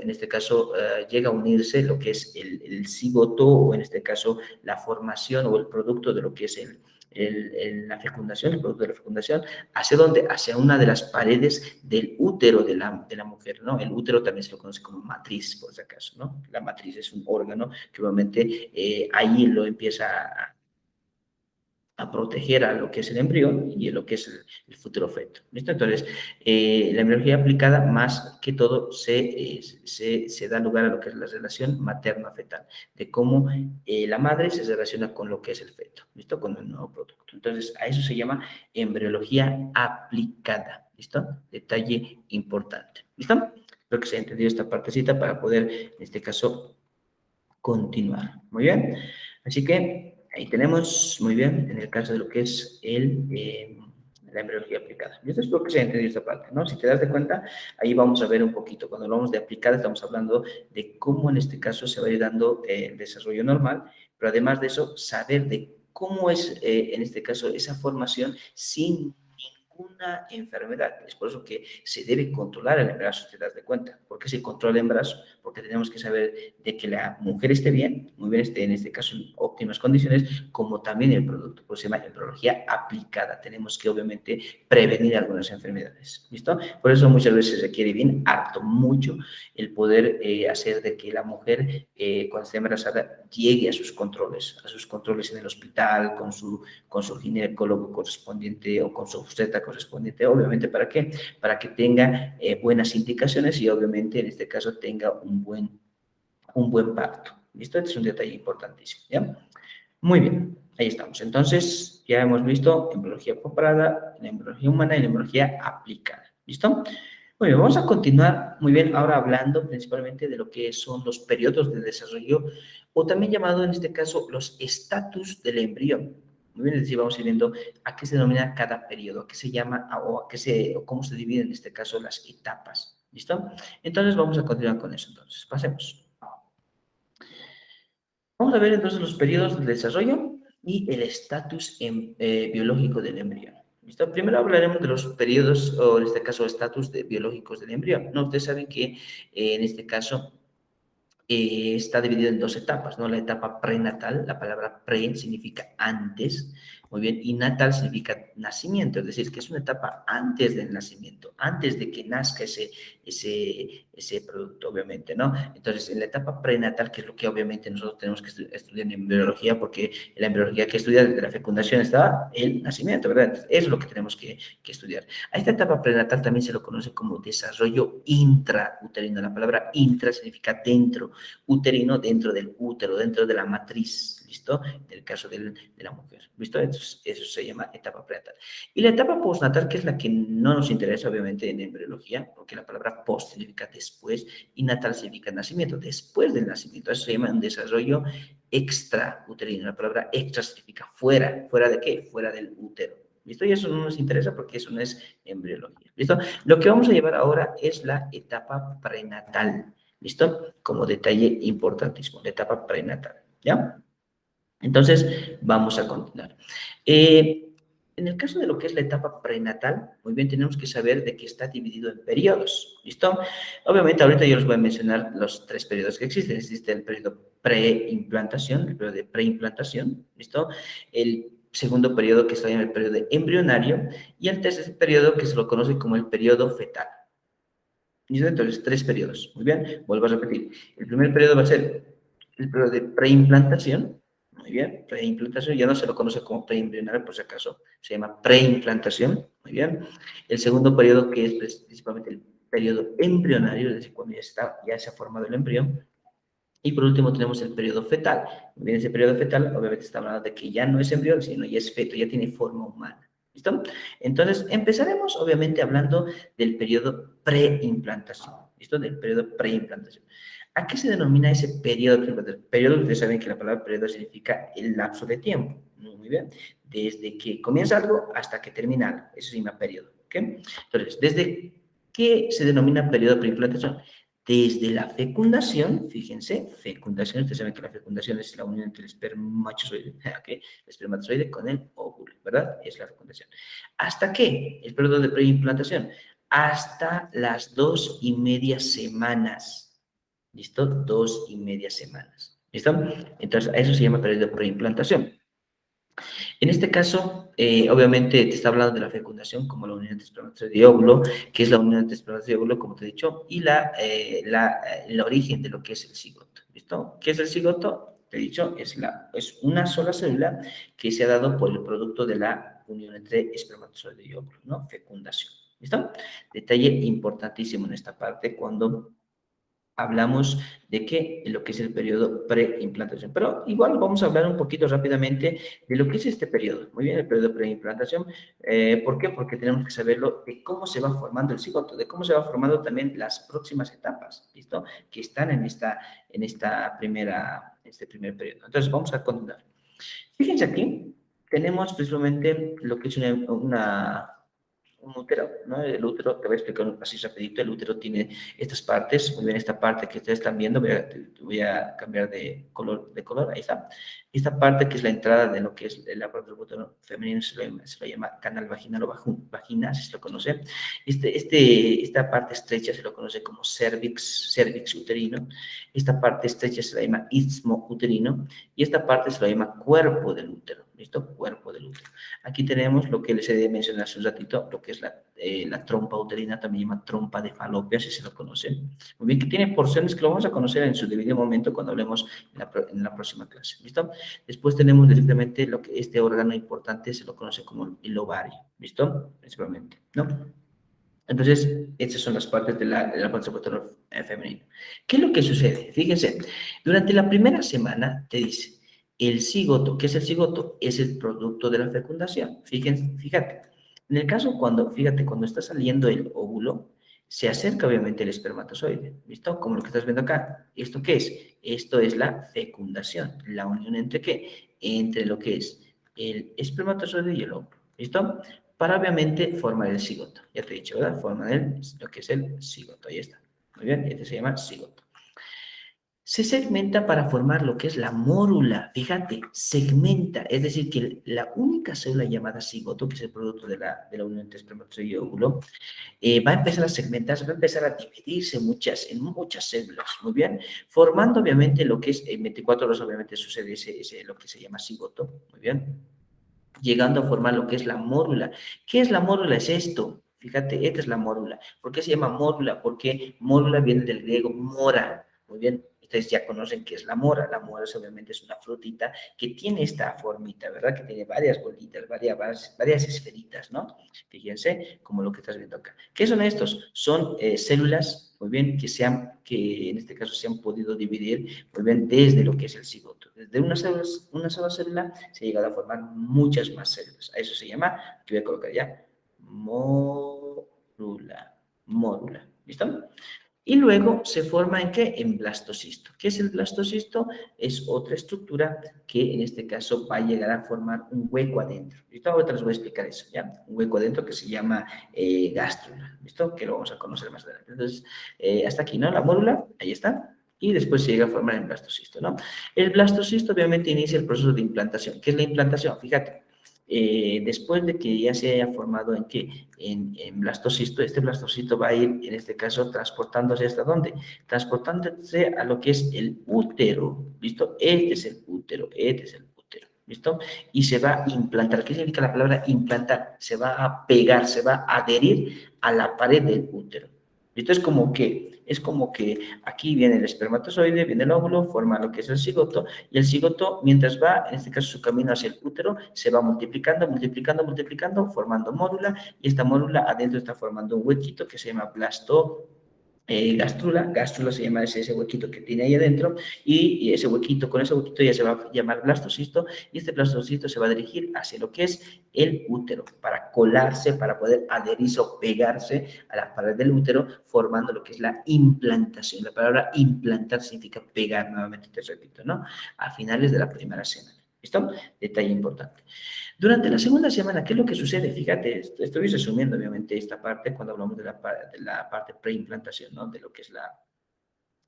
en este caso, llega a unirse lo que es el cigoto o en este caso la formación o el producto de lo que es la fecundación, el producto de la fecundación, ¿hacia dónde? Hacia una de las paredes del útero de la mujer, ¿no? El útero también se lo conoce como matriz, por si acaso, ¿no? La matriz es un órgano que obviamente ahí lo empieza a proteger a lo que es el embrión y a lo que es el futuro feto. ¿Listo? Entonces, la embriología aplicada más que todo se da lugar a lo que es la relación materno-fetal, de cómo la madre se relaciona con lo que es el feto, ¿listo? Con el nuevo producto. Entonces, a eso se llama embriología aplicada, ¿listo? Detalle importante, ¿listo? Espero que se haya entendido esta partecita para poder, en este caso, continuar. Muy bien. Así que ahí tenemos, muy bien, en el caso de lo que es la embriología aplicada. Yo espero que se haya entendido esta parte, ¿no? Si te das de cuenta, ahí vamos a ver un poquito. Cuando hablamos de aplicada, estamos hablando de cómo en este caso se va a ir dando el desarrollo normal, pero además de eso, saber de cómo es, en este caso, esa formación sin ninguna enfermedad. Es por eso que se debe controlar el embarazo, si te das de cuenta. ¿Por qué se controla el embarazo? Porque tenemos que saber de que la mujer esté bien, muy bien, esté en este caso en óptimas condiciones, como también el producto. Por eso se llama embriología aplicada. Tenemos que obviamente prevenir algunas enfermedades. ¿Listo? Por eso muchas veces se requiere bien harto, mucho, el poder hacer de que la mujer cuando esté embarazada llegue a sus controles en el hospital, con su ginecólogo correspondiente o con su obstetra correspondiente, obviamente, ¿para qué? Para que tenga buenas indicaciones y obviamente en este caso tenga un buen parto. ¿Listo? Este es un detalle importantísimo, ¿ya? Muy bien, ahí estamos. Entonces, ya hemos visto embriología comparada, la embriología humana y la embriología aplicada. ¿Listo? Muy bien, vamos a continuar muy bien ahora hablando principalmente de lo que son los periodos de desarrollo o también llamado en este caso los estatus del embrión. Muy bien, es decir, vamos a ir viendo a qué se denomina cada periodo, a qué se llama o cómo se dividen en este caso las etapas. ¿Listo? Entonces vamos a continuar con eso. Entonces, pasemos. Vamos a ver entonces los periodos del desarrollo y el estatus biológico del embrión. ¿Listo? Primero hablaremos de los periodos, o en este caso, estatus biológicos del embrión. ¿No? Ustedes saben que en este caso está dividido en dos etapas, ¿no? La etapa prenatal, la palabra pre significa antes, muy bien, y natal significa nacimiento, es decir, que es una etapa antes del nacimiento, antes de que nazca ese producto, obviamente, ¿no? Entonces, en la etapa prenatal, que es lo que obviamente nosotros tenemos que estudiar en embriología, porque en la embriología que estudia de la fecundación está el nacimiento, ¿verdad? Entonces, eso es lo que tenemos que estudiar. A esta etapa prenatal también se lo conoce como desarrollo intrauterino. La palabra intra significa dentro, uterino dentro del útero, dentro de la matriz, ¿listo? En el caso de la mujer, ¿listo? Entonces, eso se llama etapa prenatal. Y la etapa postnatal, que es la que no nos interesa, obviamente, en embriología, porque la palabra post significa después y natal significa nacimiento, después del nacimiento. Eso se llama un desarrollo extrauterino. La palabra extra significa fuera. ¿Fuera de qué? Fuera del útero. ¿Listo? Y eso no nos interesa porque eso no es embriología. ¿Listo? Lo que vamos a llevar ahora es la etapa prenatal. ¿Listo? Como detalle importantísimo, la etapa prenatal, ¿ya? Entonces, vamos a continuar. En el caso de lo que es la etapa prenatal, muy bien, tenemos que saber de que está dividido en periodos, ¿listo? Obviamente, ahorita yo les voy a mencionar los tres periodos que existen. Existe el periodo preimplantación, el periodo de preimplantación, ¿listo? El segundo periodo que se llama el periodo embrionario y el tercer periodo que se lo conoce como el periodo fetal. ¿Listo? Entonces, tres periodos. Muy bien, vuelvo a repetir. El primer periodo va a ser el periodo de preimplantación. Muy bien, preimplantación, ya no se lo conoce como preembrionario, por si acaso, se llama preimplantación. Muy bien. El segundo periodo, que es principalmente el periodo embrionario, es decir, cuando ya se ha formado el embrión. Y por último tenemos el periodo fetal. Muy bien, ese periodo fetal, obviamente está hablando de que ya no es embrión, sino ya es feto, ya tiene forma humana. ¿Listo? Entonces, empezaremos obviamente hablando del periodo preimplantación. ¿Listo? Del periodo preimplantación. ¿A qué se denomina ese periodo preimplantación? Periodo, ustedes saben que la palabra periodo significa el lapso de tiempo. Muy bien. Desde que comienza algo hasta que termina algo. Eso se llama periodo. ¿Ok? Entonces, ¿desde qué se denomina periodo preimplantación? Desde la fecundación, fíjense, fecundación, ustedes saben que la fecundación es la unión entre el espermatozoide, ¿okay? El espermatozoide con el óvulo, ¿verdad? Es la fecundación. ¿Hasta qué? El periodo de preimplantación. Hasta las 2,5 semanas. ¿Listo? 2,5 semanas. ¿Listo? Entonces, a eso se llama periodo de preimplantación. En este caso, obviamente te está hablando de la fecundación como la unión entre espermatozoide y óvulo, que es la unión entre espermatozoide y óvulo, como te he dicho, y el origen de lo que es el cigoto. ¿Listo? ¿Qué es el cigoto? Te he dicho, es una sola célula que se ha dado por el producto de la unión entre espermatozoide y óvulo, ¿no? Fecundación. ¿Listo? Detalle importantísimo en esta parte cuando hablamos de lo que es el periodo preimplantación. Pero igual vamos a hablar un poquito rápidamente de lo que es este periodo. Muy bien, el periodo preimplantación. ¿Por qué? Porque tenemos que saberlo de cómo se va formando el cigoto, de cómo se va formando también las próximas etapas, ¿listo? Que están en este primer periodo. Entonces, vamos a continuar. Fíjense aquí, tenemos precisamente lo que es un útero, ¿no? El útero, te voy a explicar así rapidito, el útero tiene estas partes, muy bien, esta parte que ustedes están viendo, voy a cambiar de color, ahí está. Esta parte que es la entrada de lo que es el aparato del útero femenino se lo llama canal vaginal o vagina, así se lo conoce. Esta parte estrecha se lo conoce como cervix uterino, esta parte estrecha se la llama istmo uterino y esta parte se lo llama cuerpo del útero, ¿listo? Cuerpo del útero. Aquí tenemos lo que les he de mencionar hace un ratito, lo que es la trompa uterina, también llama trompa de falopio, si se lo conocen. Muy bien, que tiene porciones que lo vamos a conocer en su debido momento cuando hablemos en la próxima clase. ¿Listo? Después tenemos directamente lo que este órgano importante se lo conoce como el ovario. ¿Listo? Principalmente, ¿no? Entonces, estas son las partes de la panza femenina. ¿Qué es lo que sucede? Fíjense, durante la primera semana te dice, el cigoto, ¿qué es el cigoto? Es el producto de la fecundación. Fíjate, en el caso fíjate, cuando está saliendo el óvulo, se acerca obviamente el espermatozoide, ¿listo? Como lo que estás viendo acá. ¿Esto qué es? Esto es la fecundación, la unión entre qué? Entre lo que es el espermatozoide y el óvulo, ¿listo? Para obviamente formar el cigoto. Ya te he dicho, ¿verdad? Formar lo que es el cigoto. Ahí está. Muy bien, este se llama cigoto. Se segmenta para formar lo que es la mórula. Fíjate, segmenta, es decir, que la única célula llamada cigoto, que es el producto de la unión entre espermatozoide y óvulo, va a empezar a segmentarse, va a empezar a dividirse en muchas células, muy bien, formando obviamente lo que es, en 24 horas obviamente sucede lo que se llama cigoto, muy bien, llegando a formar lo que es la mórula. ¿Qué es la mórula? Es esto. Fíjate, esta es la mórula. ¿Por qué se llama mórula? Porque mórula viene del griego mora. Muy bien, ustedes ya conocen qué es la mora. La mora obviamente es una frutita que tiene esta formita, ¿verdad? Que tiene varias bolitas, varias esferitas, ¿no? Fíjense, como lo que estás viendo acá. ¿Qué son estos? Son células, muy bien, que en este caso se han podido dividir, muy bien, desde lo que es el cigoto. Desde una sola célula se ha llegado a formar muchas más células. A eso se llama, que voy a colocar ya, mórula, mórula. ¿Listo? Y luego se forma ¿en qué? En blastocisto. ¿Qué es el blastocisto? Es otra estructura que en este caso va a llegar a formar un hueco adentro. ¿Listo? Ahorita les voy a explicar eso, ¿ya? Un hueco adentro que se llama gástrula. ¿Listo? Que lo vamos a conocer más adelante. Entonces, hasta aquí, ¿no? La mórula, ahí está. Y después se llega a formar el blastocisto, ¿no? El blastocisto obviamente inicia el proceso de implantación. ¿Qué es la implantación? Fíjate, después de que ya se haya formado en qué, en blastocisto, este blastocisto va a ir, en este caso, transportándose hasta dónde, transportándose a lo que es el útero, ¿listo? Este es el útero, este es el útero, ¿listo? Y se va a implantar. ¿Qué significa la palabra implantar? Se va a pegar, se va a adherir a la pared del útero. Esto es como que aquí viene el espermatozoide, viene el óvulo, forma lo que es el cigoto, y el cigoto, mientras va, en este caso su camino hacia el útero, se va multiplicando, multiplicando, multiplicando, formando mórula, y esta mórula adentro está formando un huequito que se llama gástrula se llama ese huequito que tiene ahí adentro, y ese huequito, con ese huequito ya se va a llamar blastocisto, y este blastocisto se va a dirigir hacia lo que es el útero, para colarse, para poder adherirse o pegarse a la pared del útero, formando lo que es la implantación. La palabra implantar significa pegar, nuevamente te repito, ¿no? A finales de la primera semana. ¿Listo? Detalle importante. Durante la segunda semana, ¿qué es lo que sucede? Fíjate, estoy resumiendo obviamente esta parte cuando hablamos de la parte preimplantación, ¿no? De lo que es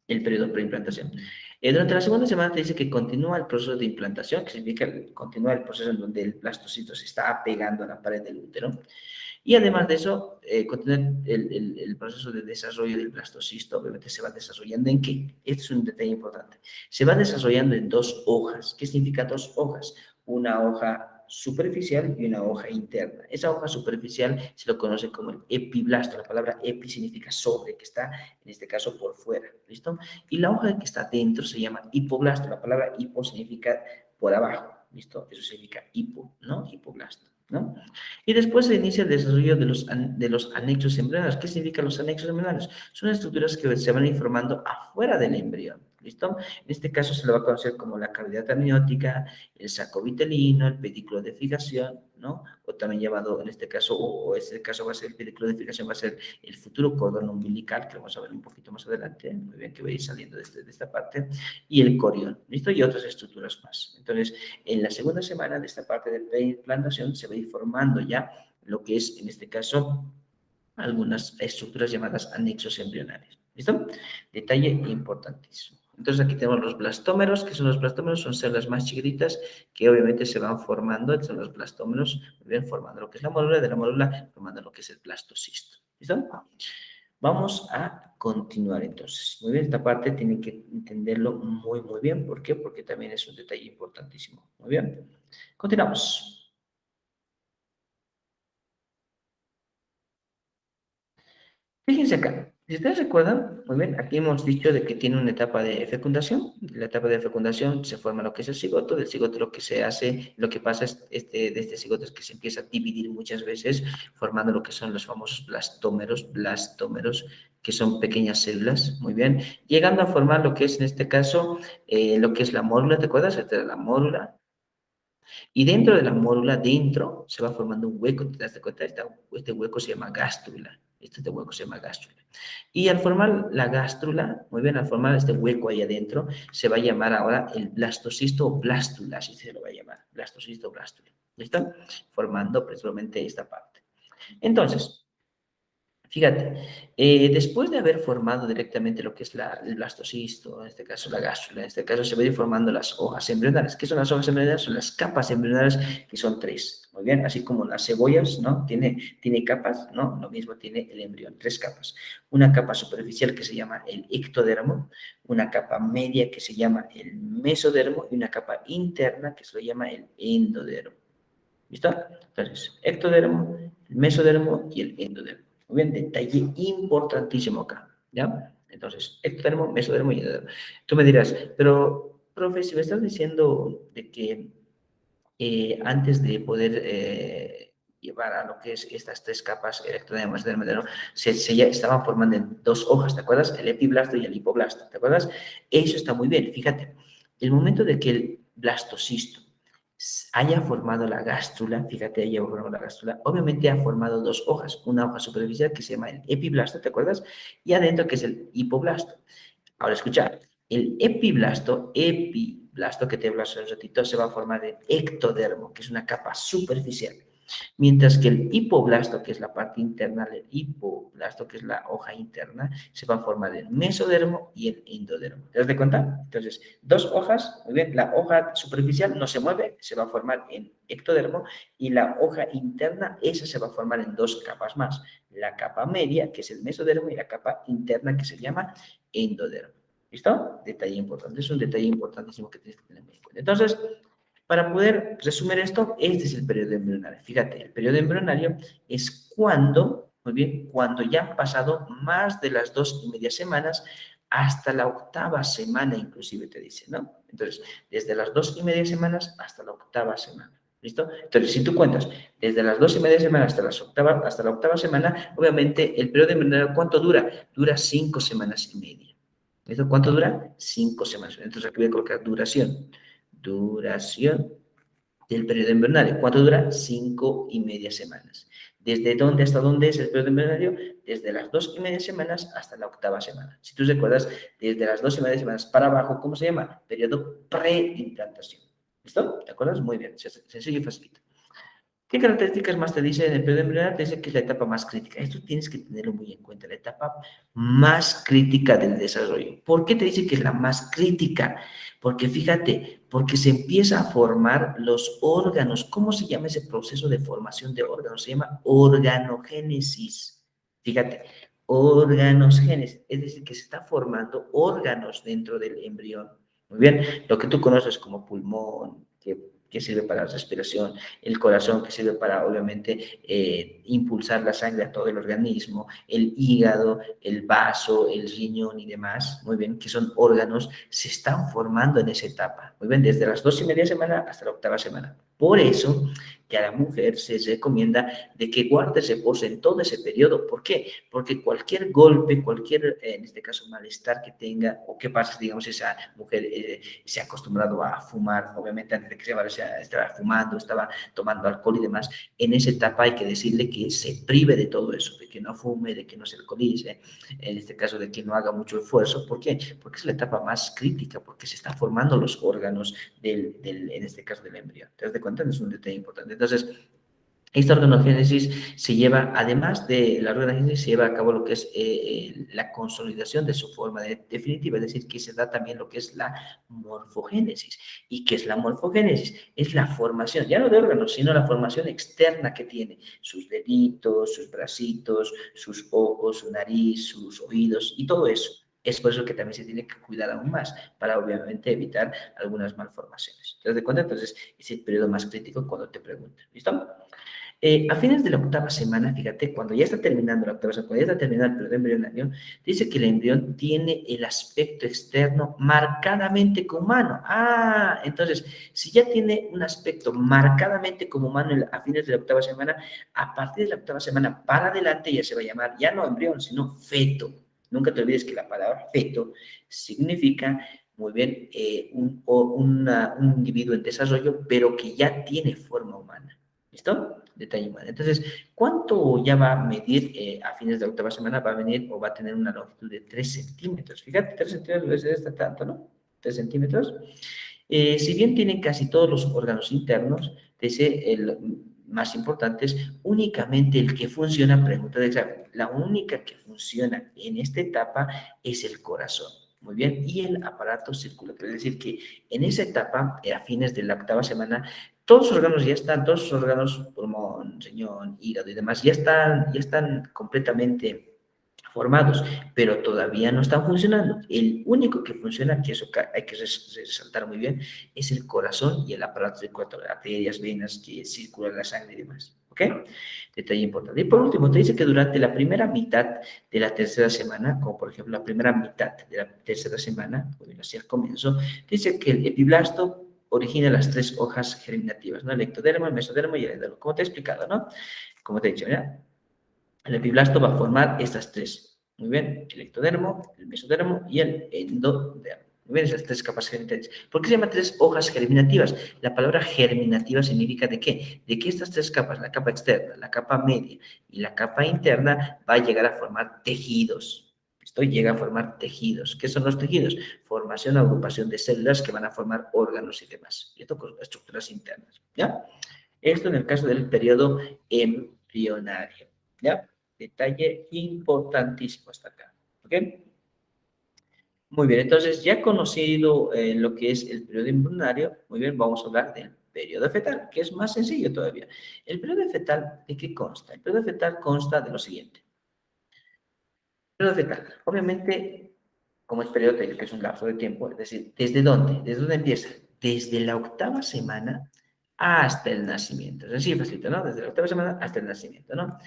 el periodo preimplantación. Durante la segunda semana te dice que continúa el proceso de implantación, que significa continúa el proceso en donde el blastocito se está pegando a la pared del útero. Y además de eso, continúa el proceso de desarrollo del blastocisto, obviamente se va desarrollando en qué. Este es un detalle importante. Se va desarrollando en dos hojas. ¿Qué significa dos hojas? Una hoja superficial y una hoja interna. Esa hoja superficial se lo conoce como el epiblasto. La palabra epi significa sobre, que está en este caso por fuera. ¿Listo? Y la hoja que está dentro se llama hipoblasto. La palabra hipo significa por abajo. ¿Listo? Eso significa hipo, ¿no? Hipoblasto, ¿no? Y después se inicia el desarrollo de los anexos embrionarios. ¿Qué significan los anexos embrionarios? Son estructuras que se van informando afuera del embrión. ¿Listo? En este caso se lo va a conocer como la cavidad amniótica, el saco vitelino, el pedículo de fijación, ¿no? O también llamado, en este caso, o este caso va a ser el pedículo de fijación, va a ser el futuro cordón umbilical, que vamos a ver un poquito más adelante, muy bien, que va a ir saliendo de esta parte, y el corión, ¿listo? Y otras estructuras más. Entonces, en la segunda semana de esta parte de preimplantación se va a ir formando ya lo que es, en este caso, algunas estructuras llamadas anexos embrionarios. ¿Listo? Detalle importantísimo. Entonces aquí tenemos los blastómeros. ¿Qué son los blastómeros? Son células más chiquititas que obviamente se van formando, son los blastómeros, bien formando lo que es la mórula, de la mórula formando lo que es el blastocisto. ¿Listo? Vamos a continuar entonces. Muy bien, esta parte tienen que entenderlo muy, muy bien. ¿Por qué? Porque también es un detalle importantísimo. Muy bien. Continuamos. Fíjense acá, si ustedes recuerdan, muy bien, aquí hemos dicho de que tiene una etapa de fecundación. La etapa de fecundación se forma lo que es el cigoto. Del cigoto lo que se hace, lo que pasa es, de este cigoto es que se empieza a dividir muchas veces, formando lo que son los famosos blastómeros, que son pequeñas células, muy bien, llegando a formar lo que es en este caso, lo que es la mórula. ¿Te acuerdas? Esta es la mórula. Y dentro de la mórula, dentro, se va formando un hueco. ¿Te das cuenta? Este hueco se llama gástrula. Este hueco se llama gástrula. Y al formar la gástrula, muy bien, al formar este hueco ahí adentro, se va a llamar ahora el blastocisto o blástula, así se lo va a llamar. Blastocisto o blástula. ¿Listo? Formando precisamente esta parte. Entonces, Fíjate, después de haber formado directamente lo que es el blastocisto, en este caso la gástrula, en este caso se van a ir formando las hojas embrionales. ¿Qué son las hojas embrionales? Son las capas embrionales, que son 3. Muy bien, así como las cebollas, ¿no? Tiene capas, ¿no? Lo mismo tiene el embrión, 3 capas. Una capa superficial que se llama el ectodermo, una capa media que se llama el mesodermo y una capa interna que se lo llama el endodermo. ¿Listo? Entonces, ectodermo, el mesodermo y el endodermo. Muy bien, detalle importantísimo acá, ¿ya? Entonces, ectodermo, mesodermo y endodermo. Tú me dirás, pero, profe, si me estás diciendo de que antes de poder llevar a lo que es estas 3 capas, el ectodermo, mesodermo, endodermo, se ya estaban formando en 2 hojas, ¿te acuerdas? El epiblasto y el hipoblasto, ¿te acuerdas? Eso está muy bien, fíjate. El momento de que el blastocisto haya formado la gástrula, fíjate, haya formado la gástrula, obviamente ha formado 2 hojas, una hoja superficial que se llama el epiblasto, ¿te acuerdas? Y adentro que es el hipoblasto. Ahora escucha, el epiblasto que te hablo hace un ratito se va a formar en ectodermo, que es una capa superficial. Mientras que el hipoblasto, que es la parte interna, el hipoblasto, que es la hoja interna, se va a formar el mesodermo y el endodermo. ¿Te das de cuenta? Entonces, 2 hojas, muy bien, la hoja superficial no se mueve, se va a formar en ectodermo, y la hoja interna, esa se va a formar en 2 capas más. La capa media, que es el mesodermo, y la capa interna, que se llama endodermo. ¿Listo? Detalle importante, es un detalle importantísimo que tienes que tener en cuenta. Entonces, para poder resumir esto, este es el periodo embrionario. Fíjate, el periodo embrionario es cuando, muy bien, cuando ya han pasado más de las 2,5 semanas hasta la 8ª semana, inclusive te dice, ¿no? Entonces, desde las 2,5 semanas hasta la 8ª semana. ¿Listo? Entonces, si tú cuentas desde las 2,5 semanas hasta la 8ª semana, obviamente el periodo embrionario, ¿cuánto dura? Dura 5 semanas y media. ¿Esto cuánto dura? 5 semanas. Entonces aquí voy a colocar duración. Duración del periodo embrionario. ¿Cuánto dura? 5,5 semanas. ¿Desde dónde hasta dónde es el periodo embrionario? Desde las 2,5 semanas hasta la 8ª semana. Si tú recuerdas, desde las 2,5 semanas para abajo, ¿cómo se llama? Periodo preimplantación. ¿Listo? ¿Te acuerdas? Muy bien. Sencillo y facilito. ¿Qué características más te dice en el periodo embrionario? Te dice que es la etapa más crítica. Esto tienes que tenerlo muy en cuenta, la etapa más crítica del desarrollo. ¿Por qué te dice que es la más crítica? Porque fíjate, porque se empieza a formar los órganos. ¿Cómo se llama ese proceso de formación de órganos? Se llama organogénesis. Fíjate, organogénesis, es decir, que se está formando órganos dentro del embrión. Muy bien, lo que tú conoces como pulmón, que sirve para la respiración, el corazón que sirve para, obviamente, impulsar la sangre a todo el organismo, el hígado, el vaso, el riñón y demás, muy bien, que son órganos, se están formando en esa etapa, muy bien, desde las 2,5 semanas hasta la 8ª semana. Por eso que a la mujer se recomienda de que guarde reposo en todo ese periodo. ¿Por qué? Porque cualquier golpe, cualquier, en este caso, malestar que tenga, o qué pasa, digamos, esa mujer se ha acostumbrado a fumar, obviamente antes de que se vaya, estaba fumando, estaba tomando alcohol y demás, en esa etapa hay que decirle que se prive de todo eso, de que no fume, de que no se alcoholice, en este caso de que no haga mucho esfuerzo. ¿Por qué? Porque es la etapa más crítica, porque se están formando los órganos en este caso del embrión. ¿Te das de cuenta? Es un detalle importante. Entonces, esta organogénesis se lleva, además de la organogénesis, se lleva a cabo lo que es la consolidación de su forma definitiva, es decir, que se da también lo que es la morfogénesis. ¿Y qué es la morfogénesis? Es la formación, ya no de órganos, sino la formación externa que tiene, sus deditos, sus bracitos, sus ojos, su nariz, sus oídos y todo eso. Es por eso que también se tiene que cuidar aún más, para obviamente evitar algunas malformaciones. ¿Te das de cuenta? Entonces, es el periodo más crítico cuando te preguntan. ¿Listo? A fines de la 8ª semana, fíjate, cuando ya está terminando la 8ª semana, cuando ya está terminando el periodo embrionario, dice que el embrión tiene el aspecto externo marcadamente como humano. Ah, entonces, si ya tiene un aspecto marcadamente como humano a fines de la 8ª semana, a partir de la 8ª semana para adelante ya se va a llamar, ya no embrión, sino feto. Nunca te olvides que la palabra feto significa, muy bien, un individuo en desarrollo, pero que ya tiene forma humana. ¿Listo? Detalle humano. Entonces, ¿cuánto ya va a medir a fines de la 8ª semana? Va a venir o va a tener una longitud de 3 centímetros. Fíjate, 3 centímetros es tanto, ¿no? 3 centímetros. Si bien tiene casi todos los órganos internos, dice más importantes, únicamente el que funciona, pregunta de examen, la única que funciona en esta etapa es el corazón. Muy bien, y el aparato circulatorio. Es decir, que en esa etapa, a fines de la octava semana, todos los órganos ya están, todos los órganos, pulmón, riñón, hígado y demás, ya están completamente formados, pero todavía no están funcionando. El único que funciona, que eso hay que resaltar muy bien, es el corazón y el aparato circulatorio, arterias, venas que circulan la sangre y demás. ¿Ok? Detalle importante. Y por último, te dice que durante la primera mitad de la tercera semana, como por ejemplo la primera mitad de la tercera semana, hacia el comienzo, dice que el epiblasto origina las tres hojas germinativas, ¿no? El ectodermo, el mesodermo y el endodermo, como te he explicado, ¿no? Como te he dicho, ¿ya? El epiblasto va a formar estas tres. Muy bien, el ectodermo, el mesodermo y el endodermo. Muy bien, esas tres capas germinativas. ¿Por qué se llama tres hojas germinativas? La palabra germinativa significa ¿de qué? De que estas tres capas, la capa externa, la capa media y la capa interna, va a llegar a formar tejidos. Esto llega a formar tejidos. ¿Qué son los tejidos? Formación, agrupación de células que van a formar órganos y demás. Y esto con estructuras internas. ¿Ya? Esto en el caso del periodo embrionario. ¿Ya? Detalle importantísimo hasta acá. ¿Ok? Muy bien, entonces ya conocido lo que es el periodo embrionario, muy bien, vamos a hablar del periodo fetal, que es más sencillo todavía. El periodo fetal, ¿de qué consta? El periodo fetal consta de lo siguiente. El periodo fetal, obviamente, como es periodo, te digo que es un lapso de tiempo, es decir, ¿desde dónde? ¿Desde dónde empieza? Desde la octava semana hasta el nacimiento. Es así, facilito, ¿no? Desde la octava semana hasta el nacimiento, ¿no?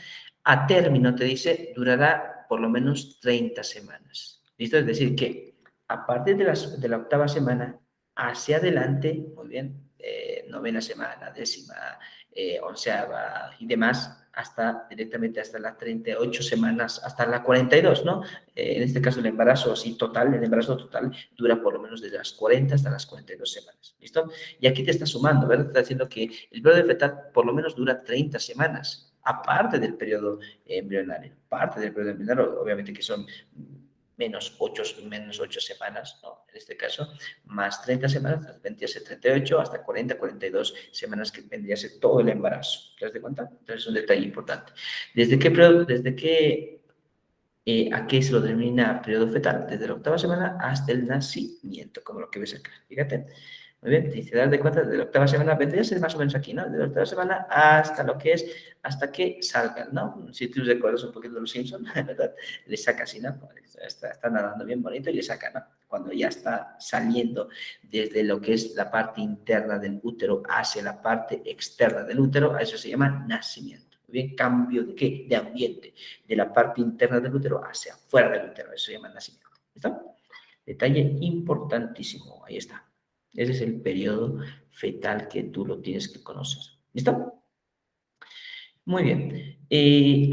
A término, te dice, durará por lo menos 30 semanas. ¿Listo? Es decir, que a partir de la octava semana hacia adelante, muy bien, novena semana, décima, onceava y demás, hasta directamente hasta las 38 semanas, hasta la 42, ¿no? En este caso el embarazo así total, el embarazo total dura por lo menos desde las 40 hasta las 42 semanas, ¿listo? Y aquí te está sumando, ¿verdad? Te está diciendo que el periodo fetal por lo menos dura 30 semanas, aparte del periodo embrionario, parte del periodo embrionario, obviamente que son menos 8 semanas, ¿no? En este caso, más 30 semanas, vendría a ser 38 hasta 40, 42 semanas que vendría a ser todo el embarazo. ¿Te das cuenta? Entonces es un detalle importante. ¿A qué se lo denomina periodo fetal? Desde la octava semana hasta el nacimiento, como lo que ves acá. Fíjate. Muy bien, te dice, das de cuenta, de la octava semana, vendría a ser más o menos aquí, ¿no? De la octava semana hasta lo que es, hasta que salgan, ¿no? Si tú recuerdas un poquito de los Simpsons, ¿verdad? Le saca así, ¿no? Está nadando bien bonito y le saca, ¿no? Cuando ya está saliendo desde lo que es la parte interna del útero hacia la parte externa del útero, a eso se llama nacimiento. Muy bien, cambio de qué? De ambiente, de la parte interna del útero hacia afuera del útero, eso se llama nacimiento. ¿Listo? Detalle importantísimo, ahí está. Ese es el periodo fetal que tú lo tienes que conocer. ¿Listo? Muy bien.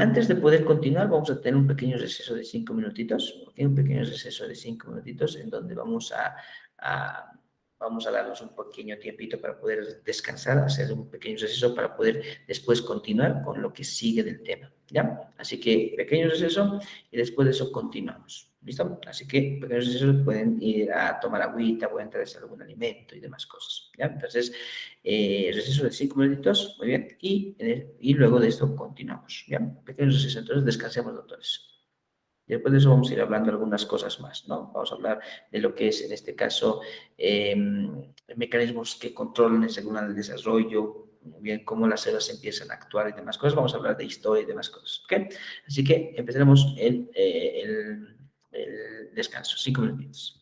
Antes de poder continuar, vamos a tener un pequeño receso de 5 minutitos. ¿Okay? Un pequeño receso de 5 minutitos en donde a, vamos a darnos un pequeño tiempito para poder descansar, hacer un pequeño receso para poder después continuar con lo que sigue del tema. ¿Ya? Así que pequeño receso y después de eso continuamos. ¿Listo? Así que pequeños recesos pueden ir a tomar agüita, pueden traerse algún alimento y demás cosas. ¿Ya? Entonces, receso de 5 minutitos, muy bien, y luego de esto continuamos, ¿ya? Pequeños recesos, entonces descansemos, doctores. Y después de eso vamos a ir hablando algunas cosas más, ¿no? Vamos a hablar de lo que es, en este caso, mecanismos que controlan el desarrollo, muy bien, cómo las células empiezan a actuar y demás cosas. Vamos a hablar de historia y demás cosas, ¿ok? Así que empezaremos el descanso, 5 minutos.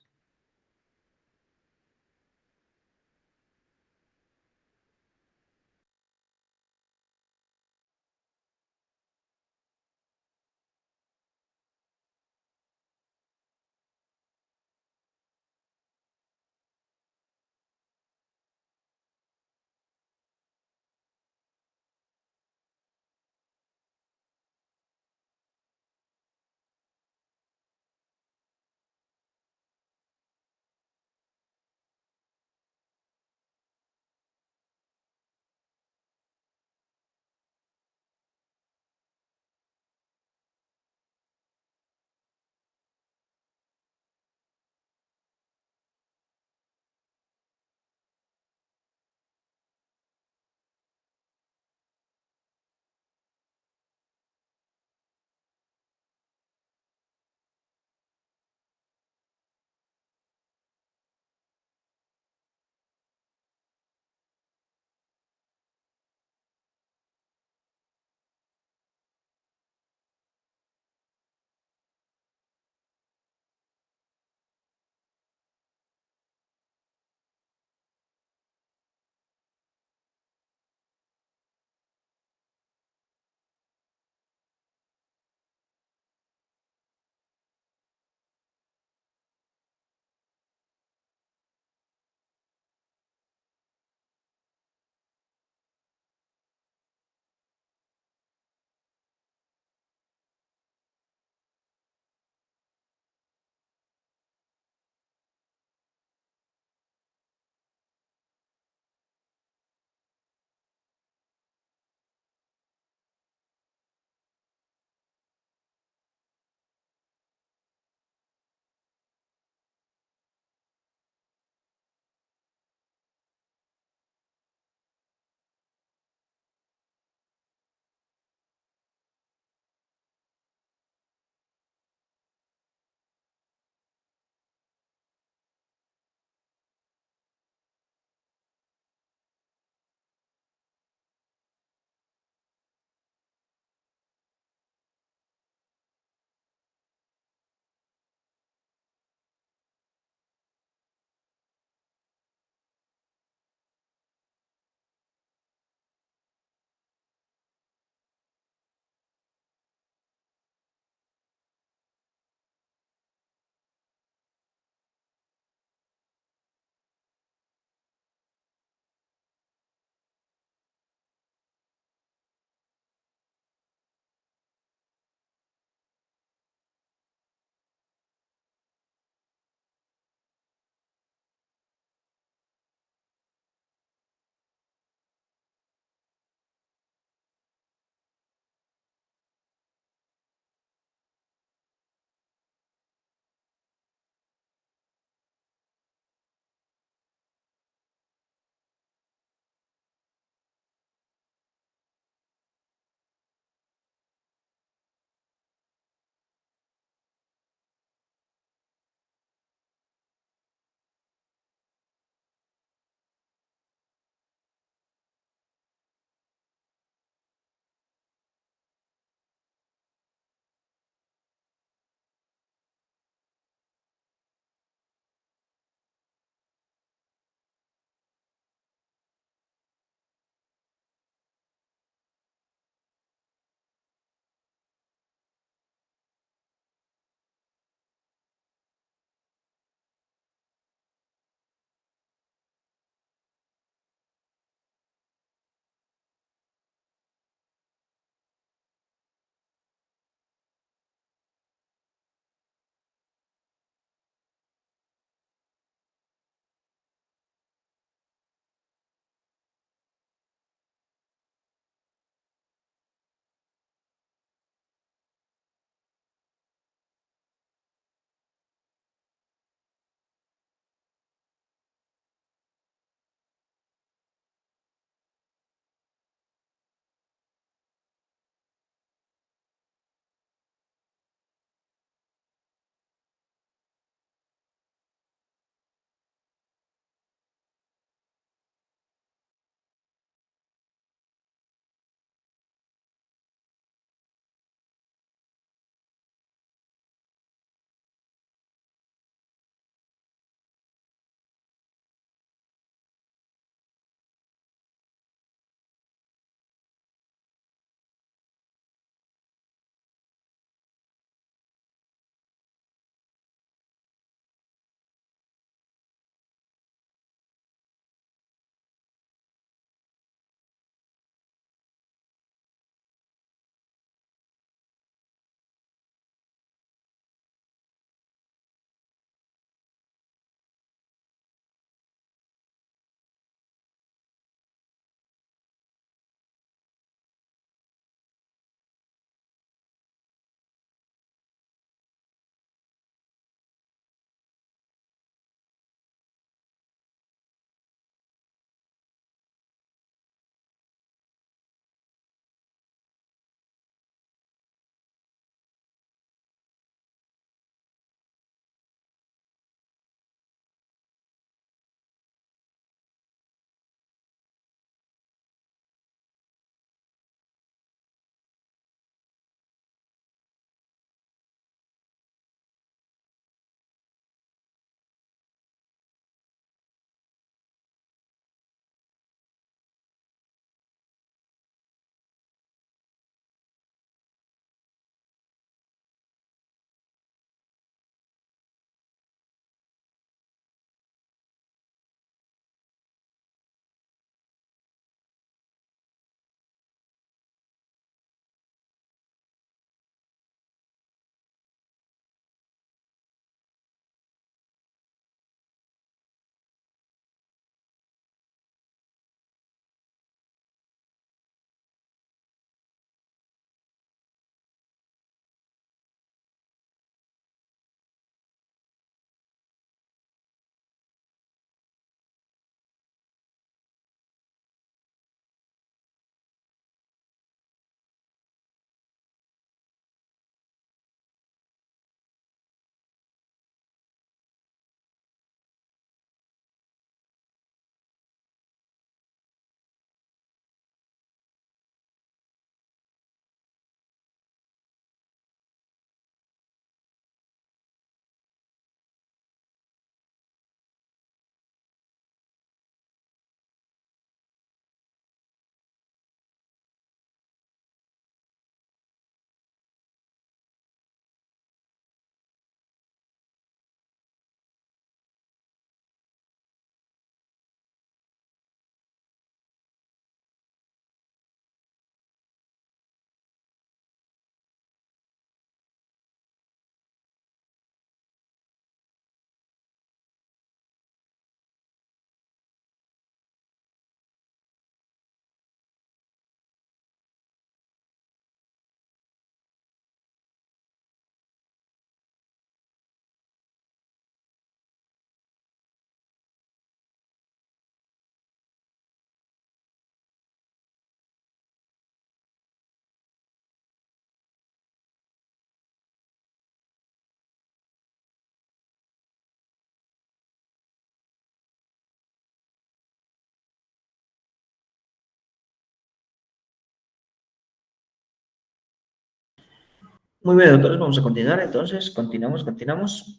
Muy bien, doctores, vamos a continuar. Entonces, continuamos.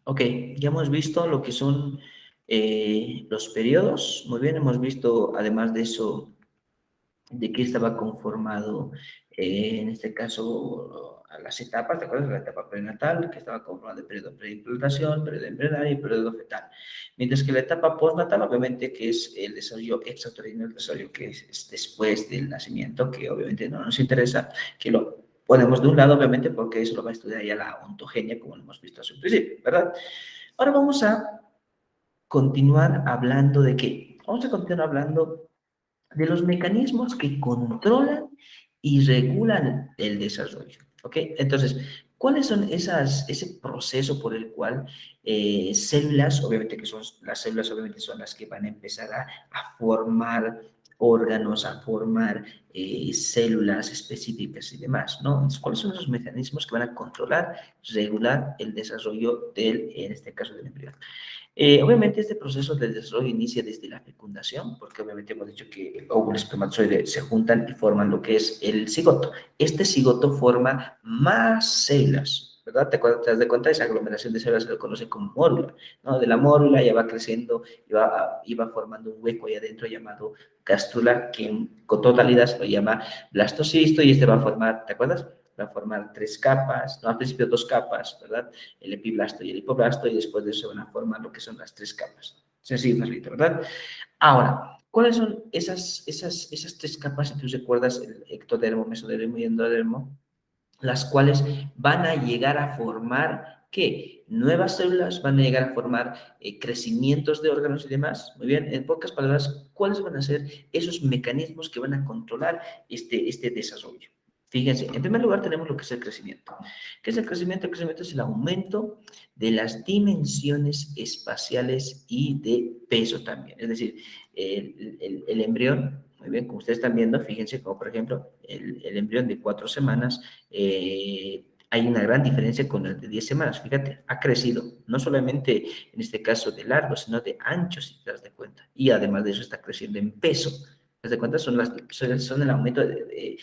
Ok, ya hemos visto lo que son los periodos. Muy bien, hemos visto, además de eso, de qué estaba conformado, en este caso, a las etapas, ¿te acuerdas? La etapa prenatal, que estaba conformada de periodo preimplantación, periodo embrionario y periodo fetal. Mientras que la etapa postnatal, obviamente, que es el desarrollo extrauterino, el desarrollo que es después del nacimiento, que obviamente no nos interesa, que lo ponemos de un lado, obviamente, porque eso lo va a estudiar ya la ontogenia, como lo hemos visto hace un principio, ¿verdad? Ahora vamos a continuar hablando de qué. Vamos a continuar hablando de los mecanismos que controlan y regulan el desarrollo. ¿Ok? Entonces, ¿cuáles son ese proceso por el cual células, obviamente que son las células, obviamente son las que van a empezar a formar órganos, a formar células específicas y demás, ¿no? Entonces, ¿cuáles son esos mecanismos que van a controlar, regular el desarrollo del, en este caso, del embrión? Obviamente este proceso de desarrollo inicia desde la fecundación, porque obviamente hemos dicho que el óvulo y el espermatozoide se juntan y forman lo que es el cigoto. Este cigoto forma más células, ¿verdad? ¿Te das de cuenta? Esa aglomeración de células se lo conoce como mórula, ¿no? De la mórula ya va creciendo y va formando un hueco ahí adentro llamado gástrula, que en totalidad se lo llama blastocisto y este va a formar, ¿te acuerdas? Va a formar tres capas, no, al principio dos capas, ¿verdad? El epiblasto y el hipoblasto, y después de eso van a formar lo que son las tres capas. Sencillo, facilito, ¿verdad? Ahora, ¿cuáles son esas tres capas? Si tú recuerdas, el ectodermo, mesodermo y endodermo, las cuales van a llegar a formar, ¿qué? Nuevas células, van a llegar a formar crecimientos de órganos y demás. Muy bien, en pocas palabras, ¿cuáles van a ser esos mecanismos que van a controlar este desarrollo? Fíjense, en primer lugar tenemos lo que es el crecimiento. ¿Qué es el crecimiento? El crecimiento es el aumento de las dimensiones espaciales y de peso también. Es decir, el embrión, muy bien, como ustedes están viendo, fíjense como por ejemplo el embrión de 4 semanas, hay una gran diferencia con el de 10 semanas. Fíjate, ha crecido, no solamente en este caso de largo, sino de ancho, si te das de cuenta. Y además de eso está creciendo en peso. ¿Te das de cuenta? Son el aumento de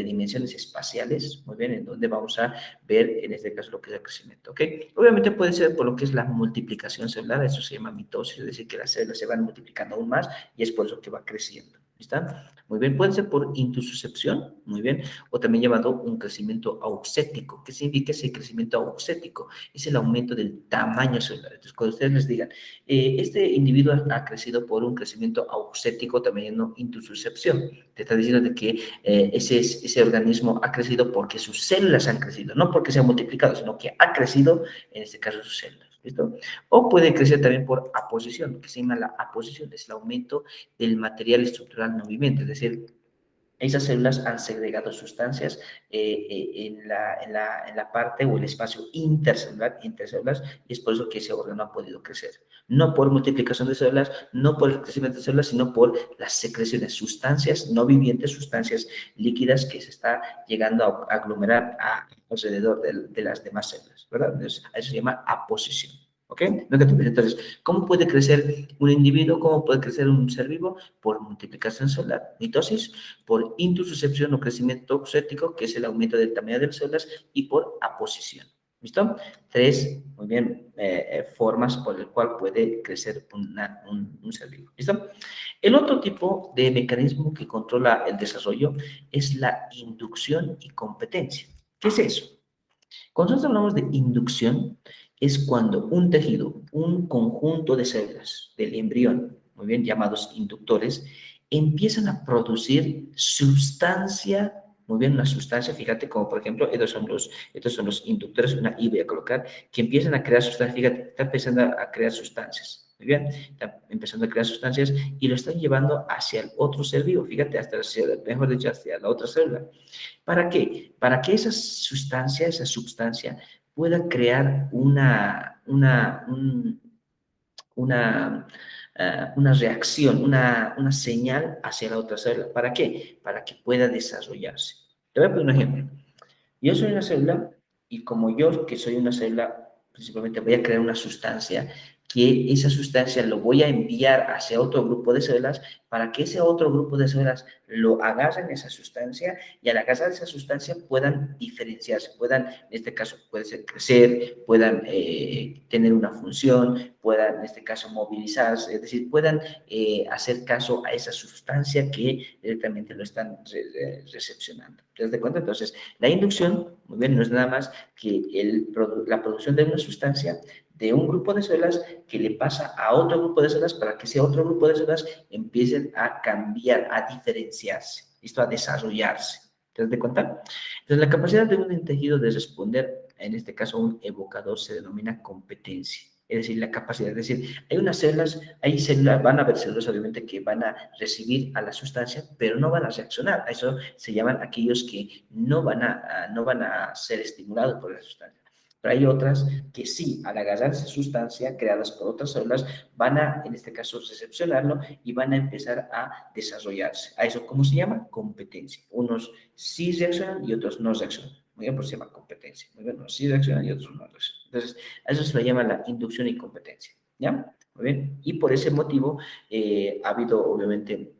dimensiones espaciales, muy bien, en donde vamos a ver en este caso lo que es el crecimiento, ¿ok? Obviamente puede ser por lo que es la multiplicación celular, eso se llama mitosis, es decir, que las células se van multiplicando aún más y es por eso que va creciendo. ¿Está? Muy bien, puede ser por intussuscepción, muy bien, o también llamado un crecimiento auxético. ¿Qué significa ese crecimiento auxético? Es el aumento del tamaño celular. Entonces, cuando ustedes les digan, este individuo ha crecido por un crecimiento auxético, también no intussuscepción, te está diciendo de que ese organismo ha crecido porque sus células han crecido, no porque se ha multiplicado, sino que ha crecido, en este caso, sus células. ¿Listo? O puede crecer también por aposición, que se llama la aposición, es el aumento del material estructural no viviente, es decir, esas células han segregado sustancias en la parte o el espacio intercelular, y es por eso que ese órgano ha podido crecer. No por multiplicación de células, no por el crecimiento de células, sino por las secreciones, sustancias no vivientes, sustancias líquidas que se está llegando a aglomerar alrededor de las demás células, ¿verdad? Entonces, a eso se llama aposición. ¿Ok? Entonces, ¿cómo puede crecer un individuo? ¿Cómo puede crecer un ser vivo? Por multiplicación celular, mitosis, por intussuscepción o crecimiento auxético, que es el aumento del tamaño de las células, y por aposición. ¿Listo? Tres, muy bien, formas por el cual puede crecer un ser vivo. ¿Listo? El otro tipo de mecanismo que controla el desarrollo es la inducción y competencia. ¿Qué es eso? Cuando nosotros hablamos de inducción, es cuando un tejido, un conjunto de células del embrión, muy bien, llamados inductores, empiezan a producir sustancia, muy bien, una sustancia, fíjate, como por ejemplo, estos son los inductores, una I voy a colocar, que empiezan a crear sustancias, fíjate, están empezando a crear sustancias. Muy bien, están empezando a crear sustancias y lo están llevando hacia el otro ser vivo, fíjate, mejor dicho, hacia la otra célula. ¿Para qué? Para que esa substancia pueda crear una reacción, una señal hacia la otra célula. ¿Para qué? Para que pueda desarrollarse. Te voy a poner un ejemplo. Yo soy una célula y como yo, que soy una célula, principalmente voy a crear una sustancia que esa sustancia lo voy a enviar hacia otro grupo de células para que ese otro grupo de células lo agarren esa sustancia y al agarrar esa sustancia puedan diferenciarse, puedan, en este caso, puede ser crecer, puedan tener una función, puedan, en este caso, movilizarse, es decir, puedan hacer caso a esa sustancia que directamente lo están recepcionando. ¿Te das cuenta? Entonces, la inducción, muy bien, no es nada más que la producción de una sustancia de un grupo de células que le pasa a otro grupo de células para que ese otro grupo de células empiecen a cambiar, a diferenciarse, ¿listo? A desarrollarse. ¿Te das cuenta? Entonces, la capacidad de un tejido de responder, en este caso un evocador, se denomina competencia. Es decir, la capacidad, es decir, hay células, van a haber células obviamente que van a recibir a la sustancia, pero no van a reaccionar. A eso se llaman aquellos que no van a ser estimulados por la sustancia. Pero hay otras que sí, al agarrarse sustancia creadas por otras células, van a, en este caso, recepcionarlo y van a empezar a desarrollarse. ¿A eso cómo se llama? Competencia. Unos sí reaccionan y otros no reaccionan. Muy bien, pues se llama competencia. Muy bien, unos sí reaccionan y otros no reaccionan. Entonces, a eso se le llama la inducción y competencia. ¿Ya? Muy bien. Y por ese motivo ha habido, obviamente,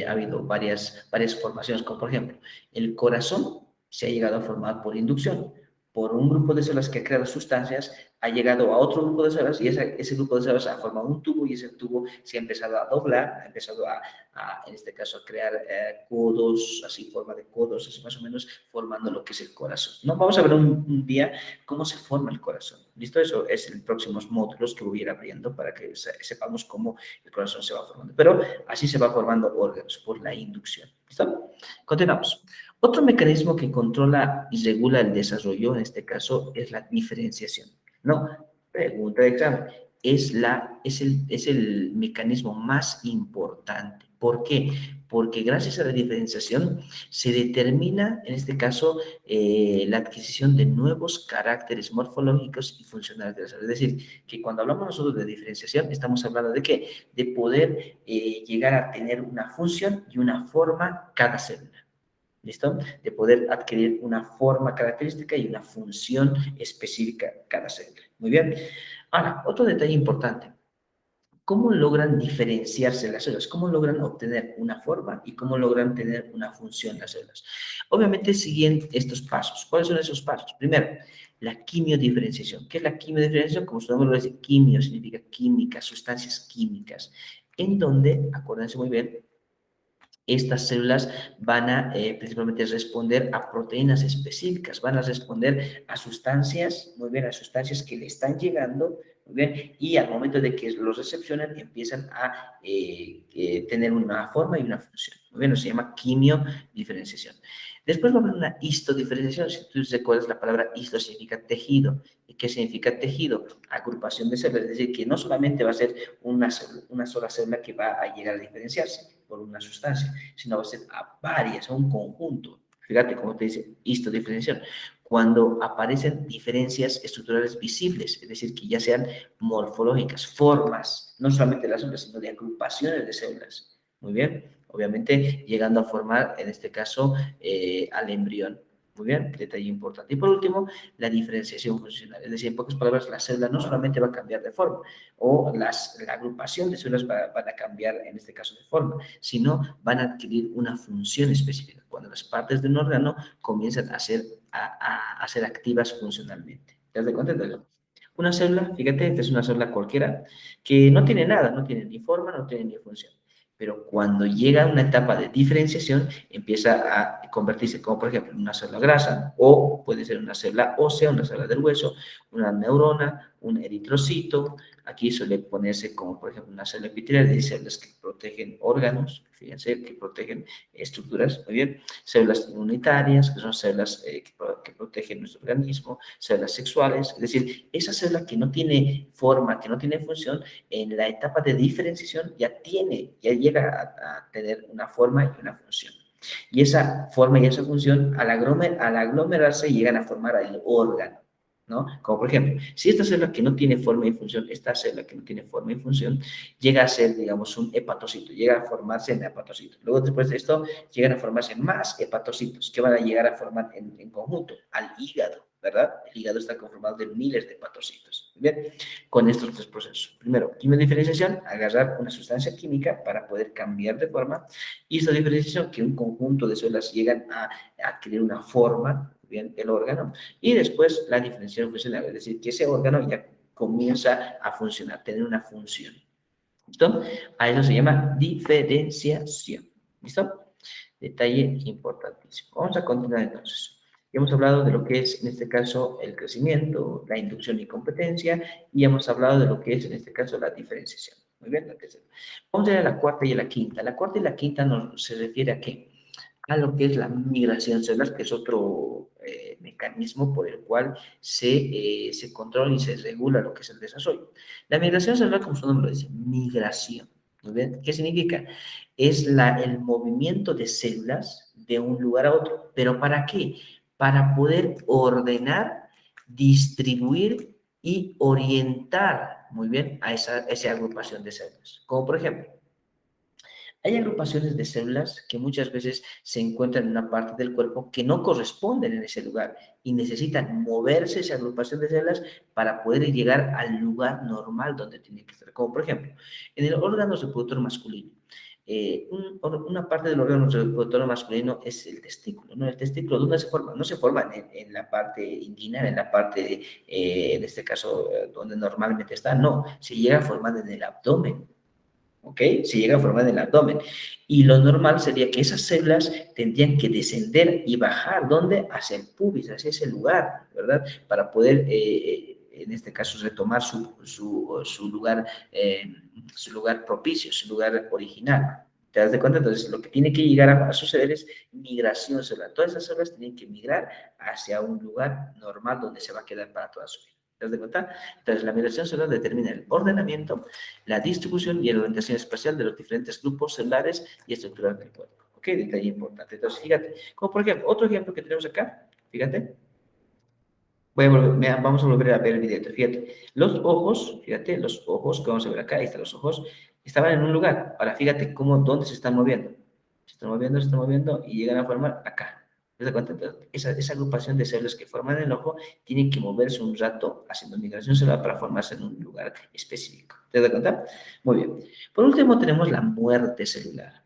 ha habido varias formaciones, como por ejemplo, el corazón se ha llegado a formar por inducción, por un grupo de células que ha creado sustancias, ha llegado a otro grupo de células y ese grupo de células ha formado un tubo y ese tubo se ha empezado a doblar, ha empezado en este caso, a crear codos, así, forma de codos, así más o menos, formando lo que es el corazón. ¿No? Vamos a ver un día cómo se forma el corazón. ¿Listo? Eso es en próximos módulos que voy a ir abriendo para que sepamos cómo el corazón se va formando. Pero así se va formando órganos por la inducción. ¿Listo? Continuamos. Otro mecanismo que controla y regula el desarrollo, en este caso, es la diferenciación. ¿No? Pregunta de examen. Es el mecanismo más importante. ¿Por qué? Porque gracias a la diferenciación se determina, en este caso, la adquisición de nuevos caracteres morfológicos y funcionales de la célula. Es decir, que cuando hablamos nosotros de diferenciación, estamos hablando de qué? De poder llegar a tener una función y una forma cada célula. ¿Listo? De poder adquirir una forma característica y una función específica cada célula. Muy bien. Ahora, otro detalle importante. ¿Cómo logran diferenciarse las células? ¿Cómo logran obtener una forma y cómo logran tener una función las células? Obviamente siguen estos pasos. ¿Cuáles son esos pasos? Primero, la quimiodiferenciación. ¿Qué es la quimiodiferenciación? Como su nombre lo dice, quimio significa química, sustancias químicas, en donde, acuérdense muy bien, estas células van a principalmente responder a proteínas específicas, van a responder a sustancias, muy bien, a sustancias que le están llegando, muy bien, y al momento de que los recepcionan empiezan a tener una forma y una función. Muy bien, se llama quimiodiferenciación. Después va a haber una histodiferenciación. Si tú recuerdas, la palabra histo significa tejido. ¿Y qué significa tejido? Agrupación de células, es decir, que no solamente va a ser una sola célula que va a llegar a diferenciarse por una sustancia, sino va a ser a varias, a un conjunto. Fíjate cómo te dice histodiferenciación. Cuando aparecen diferencias estructurales visibles, es decir, que ya sean morfológicas, formas, no solamente de las células, sino de agrupaciones de células. Muy bien, obviamente llegando a formar, en este caso, al embrión. Muy bien, detalle importante. Y por último, la diferenciación funcional. Es decir, en pocas palabras, la célula no solamente va a cambiar de forma, o la agrupación de células van a cambiar, en este caso, de forma, sino van a adquirir una función específica. Cuando las partes de un órgano comienzan a ser activas funcionalmente. ¿Te das cuenta de eso? Una célula, fíjate, esta es una célula cualquiera que no tiene nada, no tiene ni forma, no tiene ni función. Pero cuando llega a una etapa de diferenciación, empieza a convertirse, como por ejemplo, en una célula grasa, o puede ser una célula ósea, una célula del hueso, una neurona, un eritrocito. Aquí suele ponerse como, por ejemplo, una célula epitelial de células que protegen órganos, fíjense, que protegen estructuras, muy bien. Células inmunitarias, que son células que protegen nuestro organismo, células sexuales, es decir, esa célula que no tiene forma, que no tiene función, en la etapa de diferenciación ya llega a tener una forma y una función. Y esa forma y esa función, al aglomerarse, llegan a formar el órgano, ¿no? Como por ejemplo, si esta célula que no tiene forma y función, esta célula que no tiene forma y función, llega a ser, digamos, un hepatocito, llega a formarse en hepatocito. Luego, después de esto, llegan a formarse más hepatocitos, que van a llegar a formar en conjunto al hígado, ¿verdad? El hígado está conformado de miles de hepatocitos. Bien, con estos tres procesos. Primero, quimiodiferenciación, agarrar una sustancia química para poder cambiar de forma. Histodiferenciación, que un conjunto de células llegan a adquirir una forma, bien, el órgano. Y después la diferenciación funcional, es decir, que ese órgano ya comienza a funcionar, tener una función. ¿Listo? A eso se llama diferenciación. ¿Listo? Detalle importantísimo. Vamos a continuar entonces. Hemos hablado de lo que es, en este caso, el crecimiento, la inducción y competencia, y hemos hablado de lo que es, en este caso, la diferenciación. Muy bien, la tercera. Vamos a ir a la cuarta y a la quinta. La cuarta y la quinta se refiere a qué? A lo que es la migración celular, que es otro mecanismo por el cual se controla y se regula lo que es el desarrollo. La migración celular, como su nombre lo dice, migración. ¿Muy bien? ¿Qué significa? Es el movimiento de células de un lugar a otro. ¿Pero para qué? Para poder ordenar, distribuir y orientar, muy bien, a esa agrupación de células. Como por ejemplo, hay agrupaciones de células que muchas veces se encuentran en una parte del cuerpo que no corresponden en ese lugar y necesitan moverse esa agrupación de células para poder llegar al lugar normal donde tienen que estar. Como por ejemplo, en el órgano reproductor masculino. Una parte del órgano reproductor masculino es el testículo, ¿no? El testículo, ¿dónde se forma? No se forma en la parte inguinal, en la parte, en este caso, donde normalmente está, no, se llega a formar en el abdomen. ¿Ok? Se llega a formar en el abdomen. Y lo normal sería que esas células tendrían que descender y bajar, ¿dónde? Hacia el pubis, hacia ese lugar, ¿verdad? Para poder, en este caso, retomar su lugar propicio, su lugar original. ¿Te das de cuenta? Entonces, lo que tiene que llegar a suceder es migración celular. Todas esas células tienen que migrar hacia un lugar normal donde se va a quedar para toda su vida. ¿Te das de cuenta? Entonces, la migración celular determina el ordenamiento, la distribución y la orientación espacial de los diferentes grupos celulares y estructuras del cuerpo. ¿Ok? Detalle importante. Entonces, fíjate, como por ejemplo, otro ejemplo que tenemos acá, fíjate, vamos a volver a ver el video. Fíjate, los ojos, fíjate, los ojos que vamos a ver acá, ahí están los ojos, estaban en un lugar. Ahora, fíjate dónde se están moviendo. Se están moviendo y llegan a formar acá. ¿Te das cuenta? Entonces, esa agrupación de células que forman el ojo tienen que moverse un rato haciendo migración celular para formarse en un lugar específico. ¿Te das cuenta? Muy bien. Por último, tenemos la muerte celular.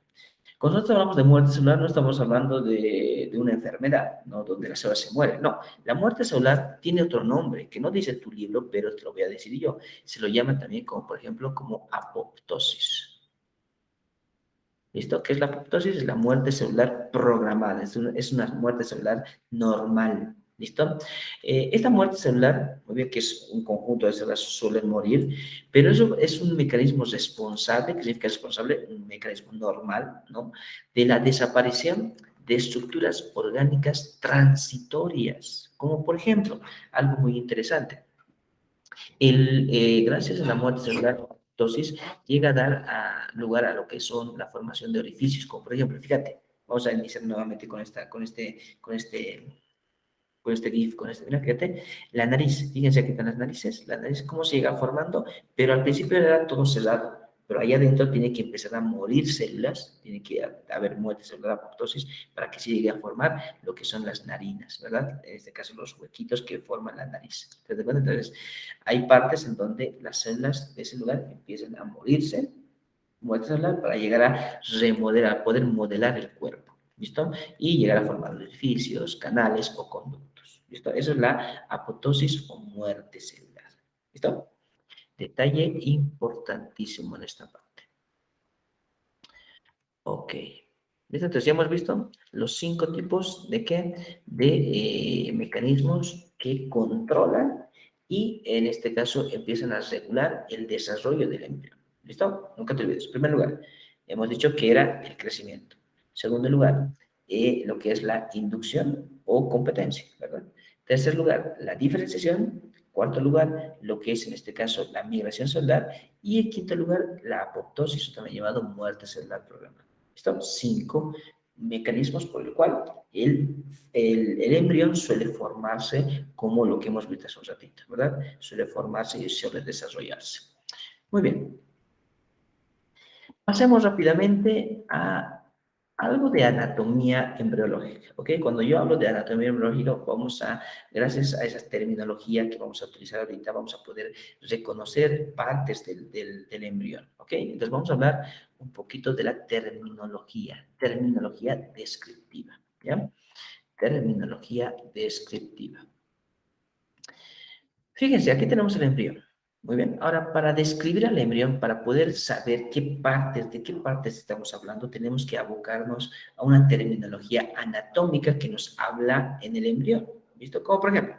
Cuando nosotros hablamos de muerte celular, no estamos hablando de una enfermedad, ¿no? Donde la célula se muere. No, la muerte celular tiene otro nombre que no dice tu libro, pero te lo voy a decir yo. Se lo llama también como, por ejemplo, como apoptosis. ¿Listo? ¿Qué es la apoptosis? Es la muerte celular programada, es una muerte celular normal. ¿Listo? Esta muerte celular, muy bien que es un conjunto de células suelen morir, pero eso es un mecanismo responsable, ¿qué significa responsable? Un mecanismo normal, ¿no? De la desaparición de estructuras orgánicas transitorias, como por ejemplo, algo muy interesante, gracias a la muerte celular, entonces llega a dar lugar a lo que son la formación de orificios, como por ejemplo, fíjate, vamos a iniciar nuevamente con este GIF, mira, fíjate, la nariz, fíjense aquí están las narices, la nariz cómo se llega formando, pero al principio era todo cerrado, pero ahí adentro tiene que empezar a morir células, tiene que haber muerte celular, apoptosis, para que se llegue a formar lo que son las narinas, ¿verdad? En este caso los huequitos que forman la nariz. Entonces, hay partes en donde las células de ese lugar empiezan a morirse, muerte celular, para llegar a remodelar, poder modelar el cuerpo. ¿Listo? Y llegar a formar orificios, canales o conductos. ¿Listo? Eso es la apoptosis o muerte celular. ¿Listo? Detalle importantísimo en esta parte. Ok. ¿Listo? Entonces ya hemos visto los 5 tipos de qué? De mecanismos que controlan y en este caso empiezan a regular el desarrollo del embrión. ¿Listo? Nunca te olvides. En primer lugar, hemos dicho que era el crecimiento. En segundo lugar, lo que es la inducción o competencia, ¿verdad? Tercer lugar, la diferenciación. Cuarto lugar, lo que es en este caso la migración celular. Y en quinto lugar, la apoptosis, también llamado muerte celular programada. Estos 5 mecanismos por el cual el embrión suele formarse como lo que hemos visto hace un ratito, ¿verdad? Suele formarse y suele desarrollarse. Muy bien. Pasemos rápidamente a algo de anatomía embriológica, ¿ok? Cuando yo hablo de anatomía embriológica, gracias a esa terminología que vamos a utilizar ahorita, vamos a poder reconocer partes del embrión, ¿ok? Entonces vamos a hablar un poquito de la terminología descriptiva, ¿ya? Terminología descriptiva. Fíjense, aquí tenemos el embrión. Muy bien, ahora para describir al embrión, para poder saber de qué partes estamos hablando, tenemos que abocarnos a una terminología anatómica que nos habla en el embrión. ¿Visto? Como por ejemplo,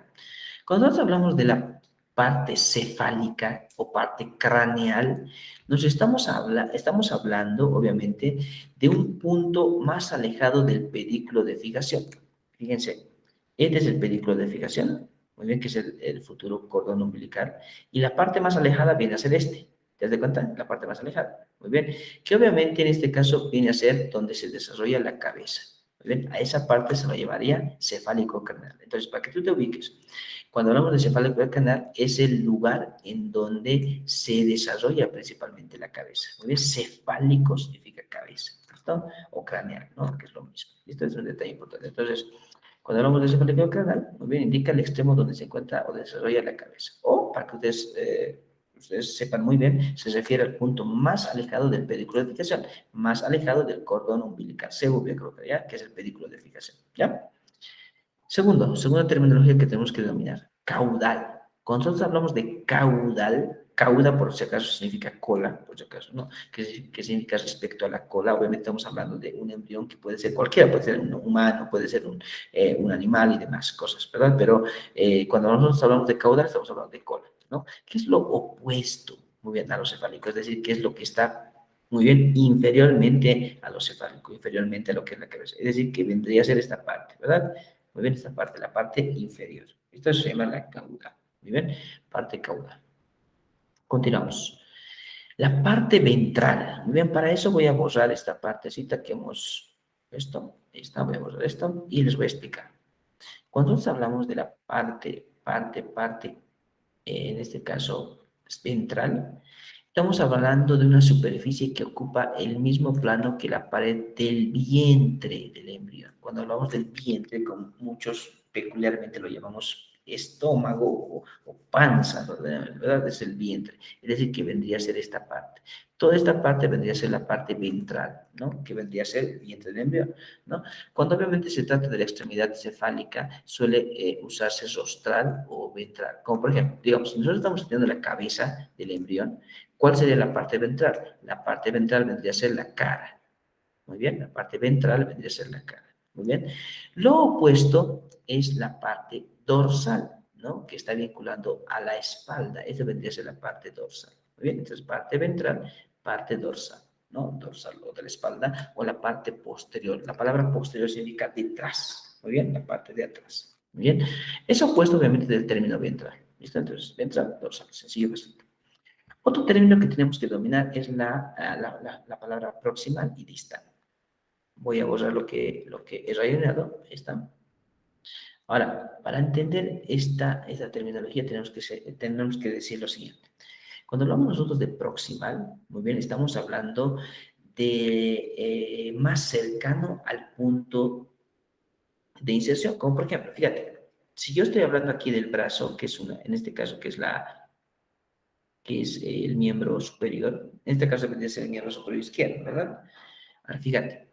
cuando nosotros hablamos de la parte cefálica o parte craneal, estamos hablando, obviamente, de un punto más alejado del pedículo de fijación. Fíjense, este es el pedículo de fijación, muy bien, que es el futuro cordón umbilical, y la parte más alejada viene a ser este. ¿Te das de cuenta? La parte más alejada. Muy bien. Que obviamente en este caso viene a ser donde se desarrolla la cabeza. Muy bien. A esa parte se lo llevaría cefálico craneal. Entonces, para que tú te ubiques, cuando hablamos de cefálico craneal, es el lugar en donde se desarrolla principalmente la cabeza. Muy bien. Cefálico significa cabeza, ¿listo? O craneal, ¿no? Que es lo mismo. Esto es un detalle importante. Entonces, cuando hablamos de cefálico craneal, muy bien, indica el extremo donde se encuentra o desarrolla la cabeza. O, para que ustedes sepan muy bien, se refiere al punto más alejado del pedículo de fijación, más alejado del cordón umbilical, CV, creo que ya, que es el pedículo de fijación, ¿ya? Segunda terminología que tenemos que dominar, caudal. Cuando nosotros hablamos de caudal, cauda por si acaso significa cola, por si acaso, ¿no? ¿Qué significa respecto a la cola? Obviamente estamos hablando de un embrión que puede ser cualquiera, puede ser un humano, puede ser un animal y demás cosas, ¿verdad? Pero cuando nosotros hablamos de caudal, estamos hablando de cola, ¿no? ¿Qué es lo opuesto, muy bien, a lo cefálico? Es decir, ¿qué es lo que está muy bien inferiormente a lo cefálico, inferiormente a lo que es la cabeza? Es decir, que vendría a ser esta parte, ¿verdad? Muy bien, esta parte, la parte inferior. Esto se llama la caudal. Muy bien, parte caudal. Continuamos. La parte ventral. Muy bien, para eso voy a borrar esta partecita que hemos... voy a borrar esto y les voy a explicar. Cuando nosotros hablamos de la parte, en este caso ventral, estamos hablando de una superficie que ocupa el mismo plano que la pared del vientre del embrión. Cuando hablamos del vientre, como muchos peculiarmente lo llamamos estómago o panza, ¿verdad? Es el vientre. Es decir, que vendría a ser esta parte. Toda esta parte vendría a ser la parte ventral, ¿no? Que vendría a ser el vientre del embrión, ¿no? Cuando obviamente se trata de la extremidad cefálica, suele usarse rostral o ventral. Como por ejemplo, digamos, si nosotros estamos estudiando la cabeza del embrión, ¿cuál sería la parte ventral? La parte ventral vendría a ser la cara. Muy bien, la parte ventral vendría a ser la cara. Muy bien. Lo opuesto es la parte dorsal, ¿no? Que está vinculando a la espalda. Esa vendría a ser la parte dorsal. Muy bien, entonces parte ventral, parte dorsal, ¿no? Dorsal o de la espalda o la parte posterior. La palabra posterior significa detrás. Muy bien, la parte de atrás. Muy bien. Es opuesto obviamente del término ventral. ¿Listo? Entonces, ventral, dorsal, sencillo, bastante. Otro término que tenemos que dominar es la palabra proximal y distal. Voy a borrar lo que he rellenado. Está. Ahora, para entender esta terminología tenemos que decir lo siguiente. Cuando hablamos nosotros de proximal, muy bien, estamos hablando de más cercano al punto de inserción. Como por ejemplo, fíjate, si yo estoy hablando aquí del brazo, que es en este caso, que es el miembro superior. En este caso vendría a ser el miembro superior izquierdo, ¿verdad? Ahora, fíjate,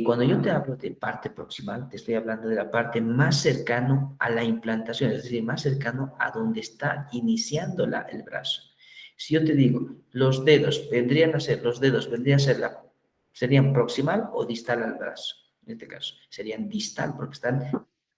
cuando yo te hablo de parte proximal, te estoy hablando de la parte más cercano a la implantación, es decir, más cercano a donde está iniciando el brazo. Si yo te digo, los dedos serían proximal o distal al brazo, en este caso, serían distal porque están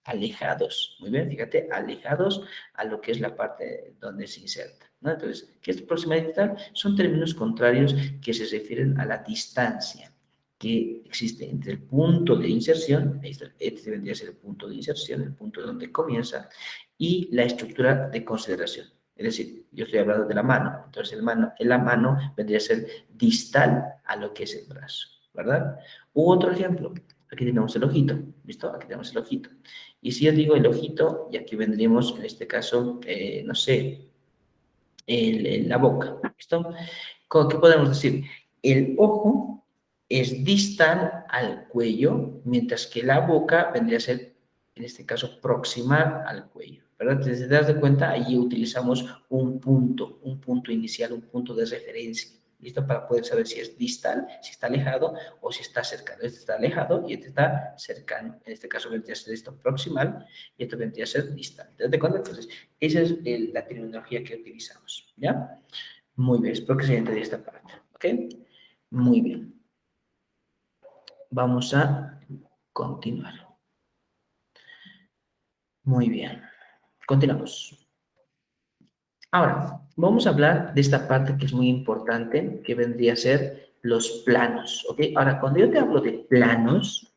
alejados, muy bien, fíjate, alejados a lo que es la parte donde se inserta, ¿no? Entonces, ¿qué es proximal y distal? Son términos contrarios que se refieren a la distancia que existe entre el punto de inserción, este vendría a ser el punto de inserción, el punto donde comienza, y la estructura de consideración. Es decir, yo estoy hablando de la mano, entonces la mano vendría a ser distal a lo que es el brazo, ¿verdad? U otro ejemplo, aquí tenemos el ojito, ¿listo? Aquí tenemos el ojito. Y si yo digo el ojito, y aquí vendríamos, en este caso, no sé, la boca, ¿listo? ¿Qué podemos decir? El ojo es distal al cuello, mientras que la boca vendría a ser, en este caso, proximal al cuello, ¿verdad? Entonces, si te das de cuenta, allí utilizamos un punto inicial, un punto de referencia, ¿listo? Para poder saber si es distal, si está alejado o si está cercano. Este está alejado y este está cercano. En este caso vendría a ser esto proximal y esto vendría a ser distal. ¿Te das cuenta? Entonces, esa es la terminología que utilizamos, ¿ya? Muy bien, espero que se haya entendido esta parte, ¿ok? Muy bien. Vamos a continuar. Muy bien. Continuamos. Ahora, vamos a hablar de esta parte que es muy importante, que vendría a ser los planos, ¿ok? Ahora, cuando yo te hablo de planos,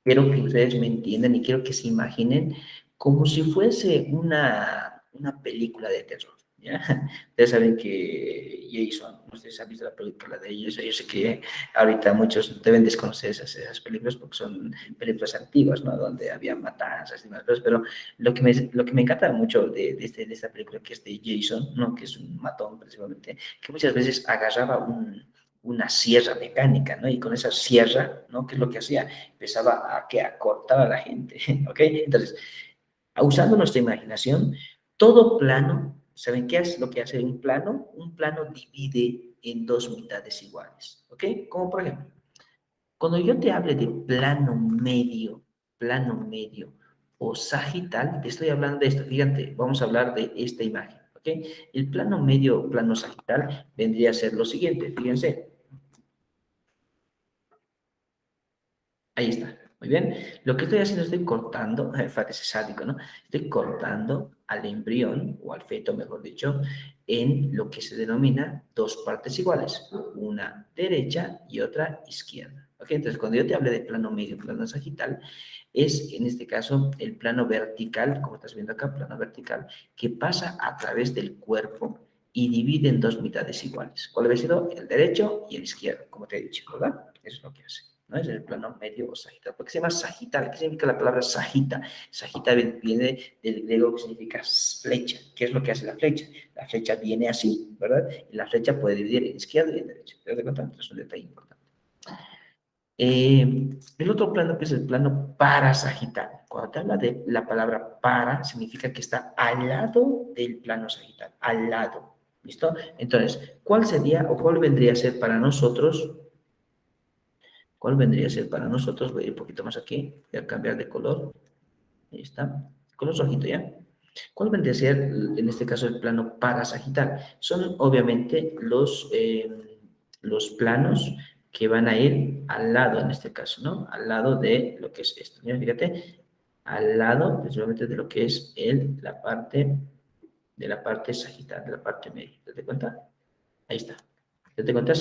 quiero que ustedes me entiendan y quiero que se imaginen como si fuese una película de terror, ¿ya? Ustedes saben que Jason, no sé si han visto la película de Jason, yo sé que ahorita muchos deben desconocer esas películas porque son películas antiguas, ¿no? Donde había matanzas y demás cosas, pero lo que me encanta mucho de esta película que es de Jason, ¿no? Que es un matón principalmente, que muchas veces agarraba una sierra mecánica, ¿no? Y con esa sierra, ¿no? ¿Qué es lo que hacía? Empezaba a cortar a la gente, ¿ok? Entonces, usando nuestra imaginación, todo plano, ¿saben qué es lo que hace un plano? Un plano divide en dos mitades iguales, ¿ok? Como por ejemplo, cuando yo te hable de plano medio o sagital, te estoy hablando de esto, fíjate, vamos a hablar de esta imagen, ¿ok? El plano medio o plano sagital vendría a ser lo siguiente, fíjense, ahí está. Muy bien. Lo que estoy haciendo, estoy cortando, parece sádico, ¿no? Estoy cortando al embrión, o al feto, mejor dicho, en lo que se denomina dos partes iguales, una derecha y otra izquierda. ¿Ok? Entonces, cuando yo te hable de plano medio, plano sagital, es en este caso el plano vertical, como estás viendo acá, plano vertical, que pasa a través del cuerpo y divide en dos mitades iguales. ¿Cuál ha sido? El derecho y el izquierdo, como te he dicho, ¿verdad? Eso es lo que hace. ¿No? Es el plano medio o sagital. ¿Por qué se llama sagital? ¿Qué significa la palabra sagita? Sagita viene del griego que significa flecha. ¿Qué es lo que hace la flecha? La flecha viene así, ¿verdad? Y la flecha puede dividir en izquierda y en derecha. ¿Te das cuenta? Entonces es un detalle importante. El otro plano que es el plano parasagital. Cuando te habla de la palabra para, significa que está al lado del plano sagital, al lado. ¿Listo? Entonces, ¿cuál sería o cuál vendría a ser para nosotros? ¿Cuál vendría a ser para nosotros? Voy a ir un poquito más aquí, voy a cambiar de color. Ahí está, color rojito ya. ¿Cuál vendría a ser, en este caso, el plano parasagital? Son obviamente los planos que van a ir al lado, en este caso, ¿no? Al lado de lo que es esto. Mira, fíjate, al lado, principalmente de lo que es la parte sagital, de la parte media. ¿Te das cuenta? Ahí está. ¿Te cuenta?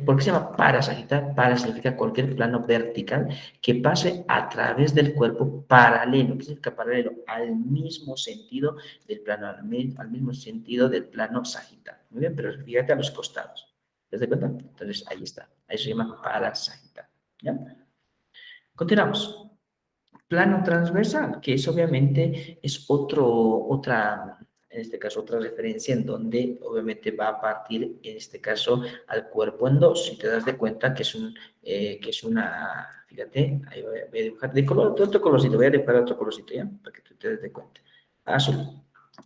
¿Por qué se llama parasagital? Para significa cualquier plano vertical que pase a través del cuerpo paralelo. ¿Qué significa paralelo? Al mismo sentido del plano, al mismo sentido del plano sagital. Muy bien, pero fíjate a los costados. ¿Te das cuenta? Entonces, ahí está. Ahí se llama parasagital. ¿Ya? Continuamos. Plano transversal, que es obviamente es otra, en este caso otra referencia en donde obviamente va a partir, en este caso, al cuerpo en dos. Si te das de cuenta que es una, fíjate, ahí voy a dibujar de otro colorcito, voy a dibujar otro colorcito, ¿ya? Para que tú te des de cuenta. Azul.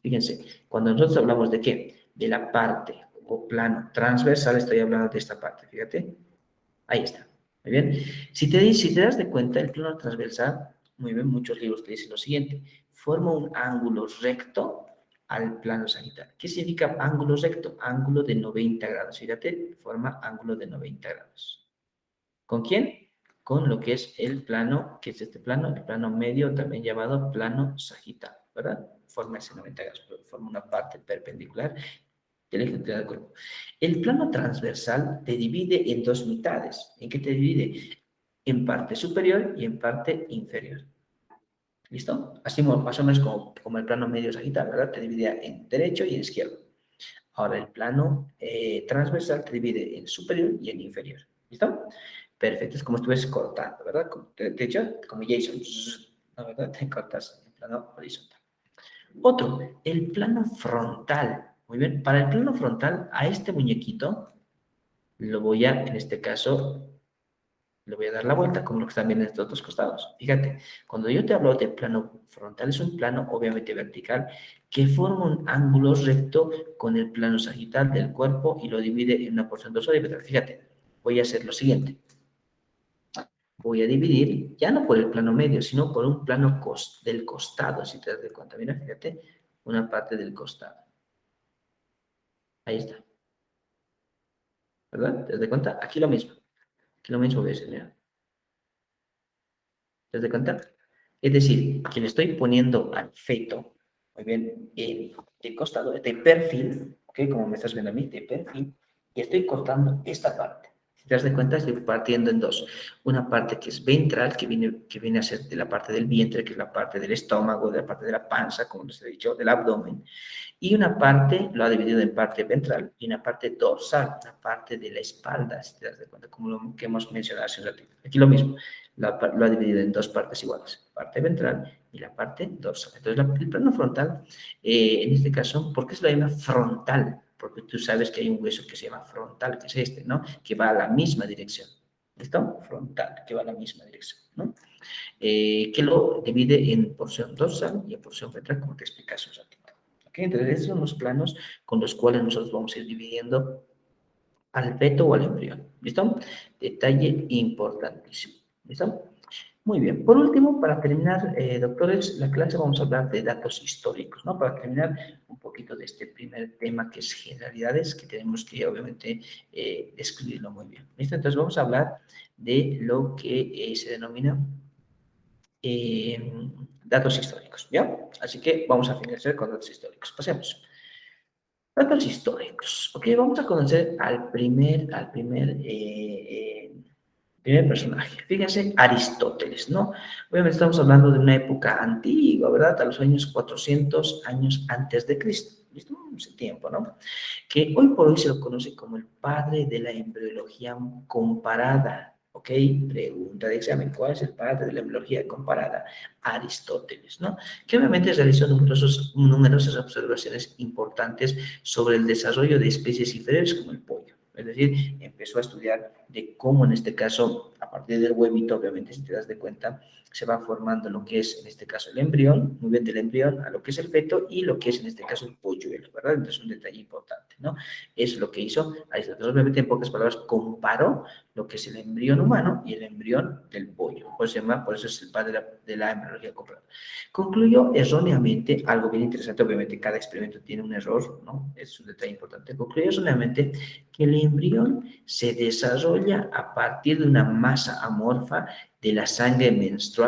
Fíjense, cuando nosotros hablamos de qué, de la parte o plano transversal, estoy hablando de esta parte, fíjate. Ahí está. Muy bien. Si te das de cuenta, el plano transversal, muy bien, muchos libros te dicen lo siguiente, forma un ángulo recto al plano sagital. ¿Qué significa ángulo recto? Ángulo de 90 grados. Fíjate, forma ángulo de 90 grados. ¿Con quién? Con lo que es el plano, que es este plano, el plano medio, también llamado plano sagital, ¿verdad? Forma ese 90 grados, forma una parte perpendicular del eje del cuerpo. El plano transversal te divide en dos mitades. ¿En qué te divide? En parte superior y en parte inferior. ¿Listo? Así más o menos como el plano medio sagital, ¿verdad? Te divide en derecho y en izquierdo. Ahora el plano transversal te divide en superior y en inferior. ¿Listo? Perfecto, es como si estuvieses cortando, ¿verdad? De hecho, como Jason, ¿no? ¿Verdad? Te cortas el plano horizontal. Otro, el plano frontal. Muy bien, para el plano frontal, a este muñequito lo voy a, en este caso, Le voy a dar la vuelta, como lo que están viendo en estos dos costados. Fíjate, cuando yo te hablo de plano frontal, es un plano obviamente vertical que forma un ángulo recto con el plano sagital del cuerpo y lo divide en una porción dorsal y ventral. Fíjate, voy a hacer lo siguiente. Voy a dividir, ya no por el plano medio, sino por un plano del costado, si te das de cuenta. Mira, fíjate, una parte del costado. Ahí está, ¿verdad? ¿Te das de cuenta? Aquí lo mismo. Aquí lo mismo voy a hacer, mira. ¿Te das de cuenta? Es decir, que le estoy poniendo al feto, muy bien, de costado, de perfil, ¿ok? Como me estás viendo a mí, de perfil, y estoy cortando esta parte. Si te das de cuenta, estoy partiendo en dos. Una parte que es ventral, que viene a ser de la parte del vientre, que es la parte del estómago, de la parte de la panza, como les he dicho, del abdomen. Y una parte lo ha dividido en parte ventral y una parte dorsal, la parte de la espalda, si te das de cuenta, como lo que hemos mencionado hace un ratito. Aquí lo mismo, lo ha dividido en dos partes iguales, parte ventral y la parte dorsal. Entonces, el plano frontal, en este caso, ¿por qué se lo llama frontal? Porque tú sabes que hay un hueso que se llama frontal, que es este, ¿no? Que va a la misma dirección. ¿Listo? Frontal, que va a la misma dirección, ¿no? Que lo divide en porción dorsal y en porción ventral, como te explicé hace un ratito. ¿Okay? Entonces, esos son los planos con los cuales nosotros vamos a ir dividiendo al feto o al embrión. ¿Listo? Detalle importantísimo. ¿Listo? Muy bien. Por último, para terminar, doctores, la clase vamos a hablar de datos históricos, ¿no? Para terminar un poquito de este primer tema que es generalidades, que tenemos que obviamente describirlo muy bien. ¿Listo? Entonces vamos a hablar de lo que se denomina datos históricos, ¿ya? Así que vamos a finalizar con datos históricos. Pasemos. Datos históricos. Ok, vamos a conocer al primer personaje. Fíjense, Aristóteles, ¿no? Obviamente estamos hablando de una época antigua, ¿verdad? A los años 400 años antes de Cristo. ¿Listo? Ese tiempo, ¿no? Que hoy por hoy se lo conoce como el padre de la embriología comparada. ¿Ok? Pregunta de examen, ¿cuál es el padre de la embriología comparada? Aristóteles, ¿no? Que obviamente realizó numerosas observaciones importantes sobre el desarrollo de especies inferiores como el pollo. Es decir, empezó a estudiar de cómo en este caso, a partir del huevito, obviamente si te das de cuenta, se va formando lo que es en este caso el embrión, muy bien del embrión a lo que es el feto y lo que es en este caso el polluelo, ¿verdad? Entonces es un detalle importante, ¿no? Es lo que hizo Aristóteles. Obviamente en pocas palabras comparó lo que es el embrión humano y el embrión del pollo. Por eso es el padre de la embriología comparada. Concluyó erróneamente, algo bien interesante, obviamente cada experimento tiene un error, ¿no? Es un detalle importante. Concluyó erróneamente que el embrión se desarrolla a partir de una masa amorfa de la sangre menstrual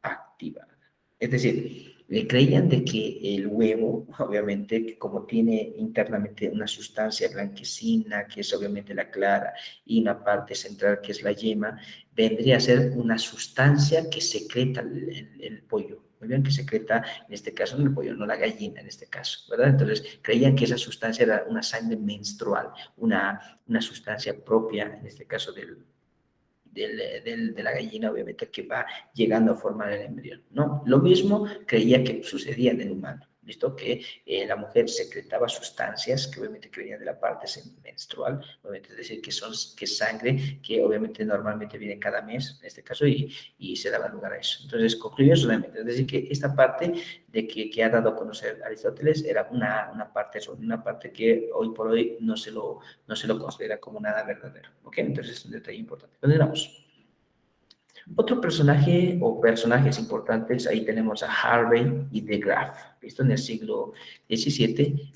activada. Es decir, creían de que el huevo, obviamente, que como tiene internamente una sustancia blanquecina, que es obviamente la clara, y una parte central que es la yema, vendría a ser una sustancia que secreta el pollo. Muy bien, que secreta, en este caso, no el pollo, no la gallina en este caso, ¿verdad? Entonces, creían que esa sustancia era una sangre menstrual, una sustancia propia, en este caso, de la gallina, obviamente, que va llegando a formar el embrión, ¿no? Lo mismo creía que sucedía en el humano, ¿listo? Que la mujer secretaba sustancias que obviamente que venían de la parte menstrual, obviamente, es decir, que es sangre que obviamente normalmente viene cada mes, en este caso, y se daba lugar a eso. Entonces, concluyó solamente, es decir, que esta parte de que ha dado a conocer Aristóteles era una parte que hoy por hoy no se lo considera como nada verdadero, ¿ok? Entonces es un detalle importante. Continuamos. Otro personaje o personajes importantes, ahí tenemos a Harvey y de Graaf. Esto en el siglo XVII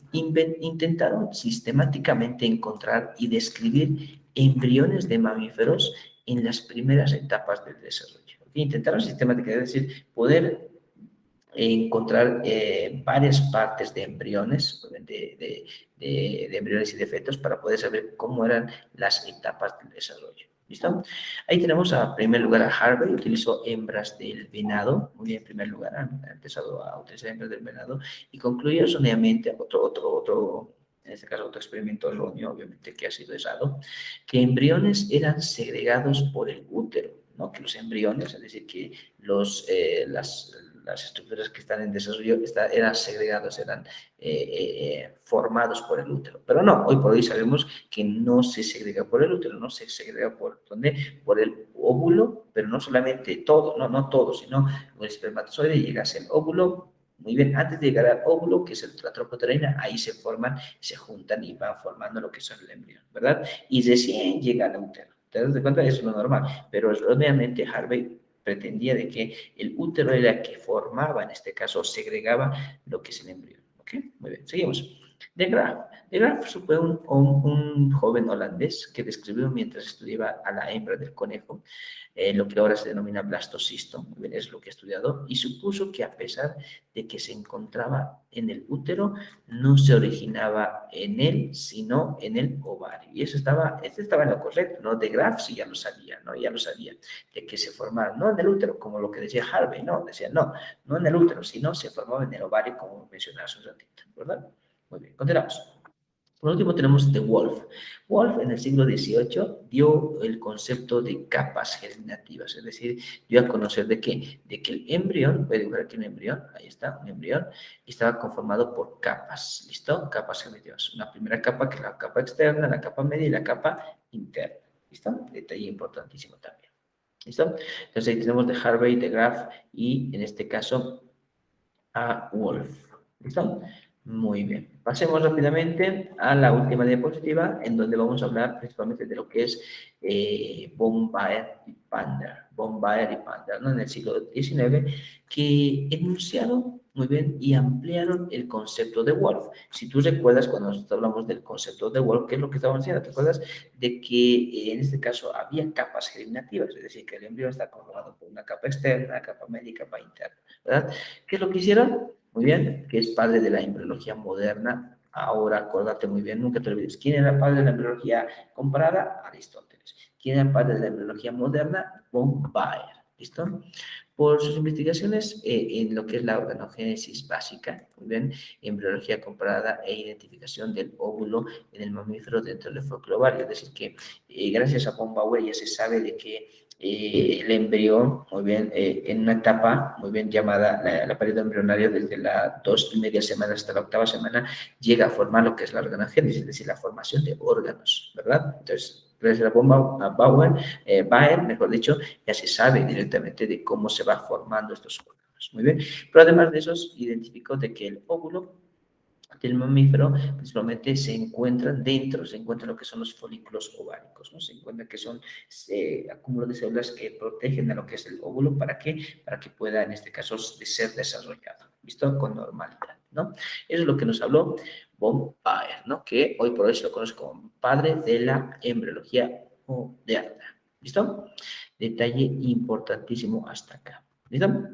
intentaron sistemáticamente encontrar y describir embriones de mamíferos en las primeras etapas del desarrollo. Intentaron sistemáticamente, es decir, poder encontrar varias partes de embriones, de embriones y de fetos para poder saber cómo eran las etapas del desarrollo. ¿Listo? Ahí tenemos a primer lugar a Harvey, utilizó hembras del venado, muy bien, en primer lugar, ha empezado a utilizar hembras del venado y concluyó erróneamente, en este caso otro experimento erróneo, obviamente, que ha sido usado, que embriones eran segregados por el útero, ¿no? Que los embriones, es decir, que las estructuras que están en desarrollo eran segregados, eran formados por el útero. Pero no, hoy por hoy sabemos que no se segrega por el útero, no se segrega por, ¿dónde? Por el óvulo, pero no solamente todo, no todo, sino el espermatozoide llega a ser óvulo. Muy bien, antes de llegar al óvulo, que es la trompa uterina, ahí se forman, se juntan y van formando lo que son el embrión, ¿verdad? Y recién llega al útero. ¿Te das cuenta? Eso es lo normal. Pero obviamente Harvey pretendía de que el útero era el que formaba, en este caso, segregaba lo que es el embrión. ¿Ok? Muy bien, seguimos. De Graaf. De Graaf fue un joven holandés que describió mientras estudiaba a la hembra del conejo lo que ahora se denomina blastocisto, es lo que he estudiado, y supuso que a pesar de que se encontraba en el útero, no se originaba en él, sino en el ovario. Y eso estaba en lo correcto, ¿no? De Graaf sí ya lo sabía, ¿no? Ya lo sabía, de que se formaba, no en el útero, como lo que decía Harvey, no, decía, no en el útero, sino se formaba en el ovario, como mencionaba hace un ratito, ¿verdad? Muy bien, continuamos. Por último tenemos de Wolf. Wolf en el siglo XVIII dio el concepto de capas germinativas, es decir, dio a conocer de qué, de que el embrión, voy a dibujar aquí un embrión, ahí está, un embrión, estaba conformado por capas, ¿listo? Capas germinativas. Una primera capa que es la capa externa, la capa media y la capa interna, ¿listo? Detalle importantísimo también, ¿listo? Entonces ahí tenemos de Harvey, de Graaf y en este caso a Wolf. ¿Listo? Muy bien. Pasemos rápidamente a la última diapositiva, en donde vamos a hablar principalmente de lo que es von Baer y Pander. Von Baer y Pander, ¿no? En el siglo XIX, que enunciaron muy bien y ampliaron el concepto de Wolf. Si tú recuerdas, cuando nosotros hablamos del concepto de Wolf, ¿qué es lo que estábamos diciendo? ¿Te acuerdas de que en este caso había capas germinativas? Es decir, que el embrión está conformado por una capa externa, una capa media y capa interna, ¿verdad? ¿Qué es lo que hicieron? Muy bien, que es padre de la embriología moderna. Ahora, acuérdate muy bien, nunca te olvides. ¿Quién era padre de la embriología comparada? Aristóteles. ¿Quién era padre de la embriología moderna? Von Baer. ¿Listo? Por sus investigaciones en lo que es la organogénesis básica, muy bien, embriología comparada e identificación del óvulo en el mamífero dentro del folclore ovario. Es decir, que gracias a Von Bauer ya se sabe de que el embrión, muy bien, en una etapa, muy bien llamada la periodo embrionario, desde la 2 y media semanas hasta la 8ª semana, llega a formar lo que es la organogénesis, es decir, la formación de órganos, ¿verdad? Entonces, gracias a Bauer, Baer, mejor dicho, ya se sabe directamente de cómo se va formando estos órganos, muy bien. Pero además de eso, identificó de que el óvulo del mamífero principalmente se encuentran lo que son los folículos ováricos, ¿no? Se encuentra que son acúmulos de células que protegen a lo que es el óvulo, ¿para qué? Para que pueda, en este caso, ser desarrollado, ¿listo? Con normalidad, ¿no? Eso es lo que nos habló von Baer, ¿no? Que hoy por hoy se lo conoce como padre de la embriología moderna, ¿listo? Detalle importantísimo hasta acá, ¿listo?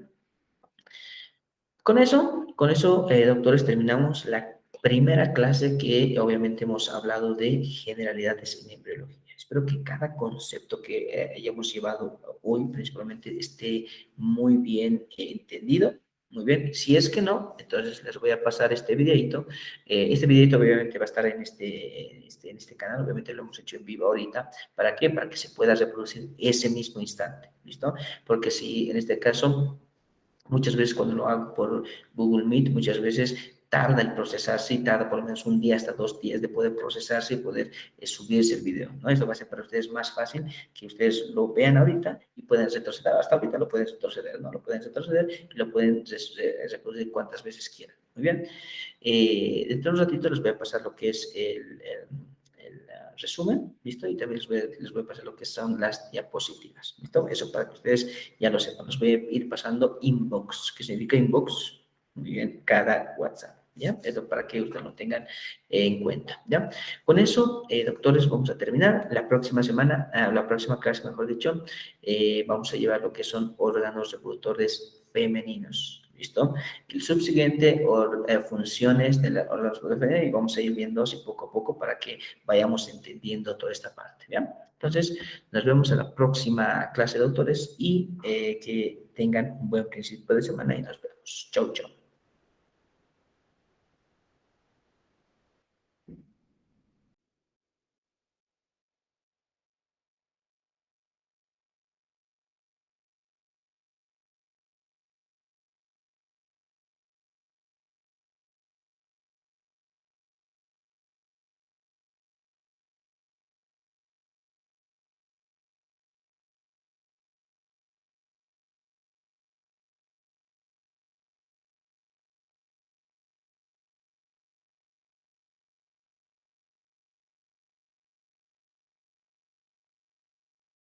Con eso, doctores, terminamos la primera clase que obviamente hemos hablado de generalidades en embriología. Espero que cada concepto que hayamos llevado hoy principalmente esté muy bien entendido. Muy bien, si es que no, entonces les voy a pasar este videito. Este videito obviamente va a estar en este canal, obviamente lo hemos hecho en vivo ahorita. ¿Para qué? Para que se pueda reproducir ese mismo instante, ¿listo? Porque si en este caso muchas veces cuando lo hago por Google Meet, muchas veces tarda en procesarse y tarda por lo menos un día hasta 2 días de poder procesarse y poder subirse el video, ¿no? Esto va a ser para ustedes más fácil que ustedes lo vean ahorita y pueden retroceder. Hasta ahorita lo pueden retroceder, ¿no? Lo pueden retroceder y lo pueden reproducir cuantas veces quieran. Muy bien. Dentro de un ratito les voy a pasar lo que es el resumen, ¿listo? Y también les voy a pasar lo que son las diapositivas, ¿listo? Eso para que ustedes ya lo sepan. Los voy a ir pasando inbox. ¿Qué significa inbox? Muy bien, cada WhatsApp, ¿ya? Eso para que ustedes lo tengan en cuenta, ¿ya? Con eso, doctores, vamos a terminar. La próxima semana, la próxima clase, mejor dicho, vamos a llevar lo que son órganos reproductores femeninos, ¿listo? El subsiguiente, funciones de los órganos reproductores femeninos, y vamos a ir viendo así poco a poco para que vayamos entendiendo toda esta parte, ¿ya? Entonces, nos vemos en la próxima clase, doctores, y que tengan un buen principio de semana y nos vemos. Chau, chau.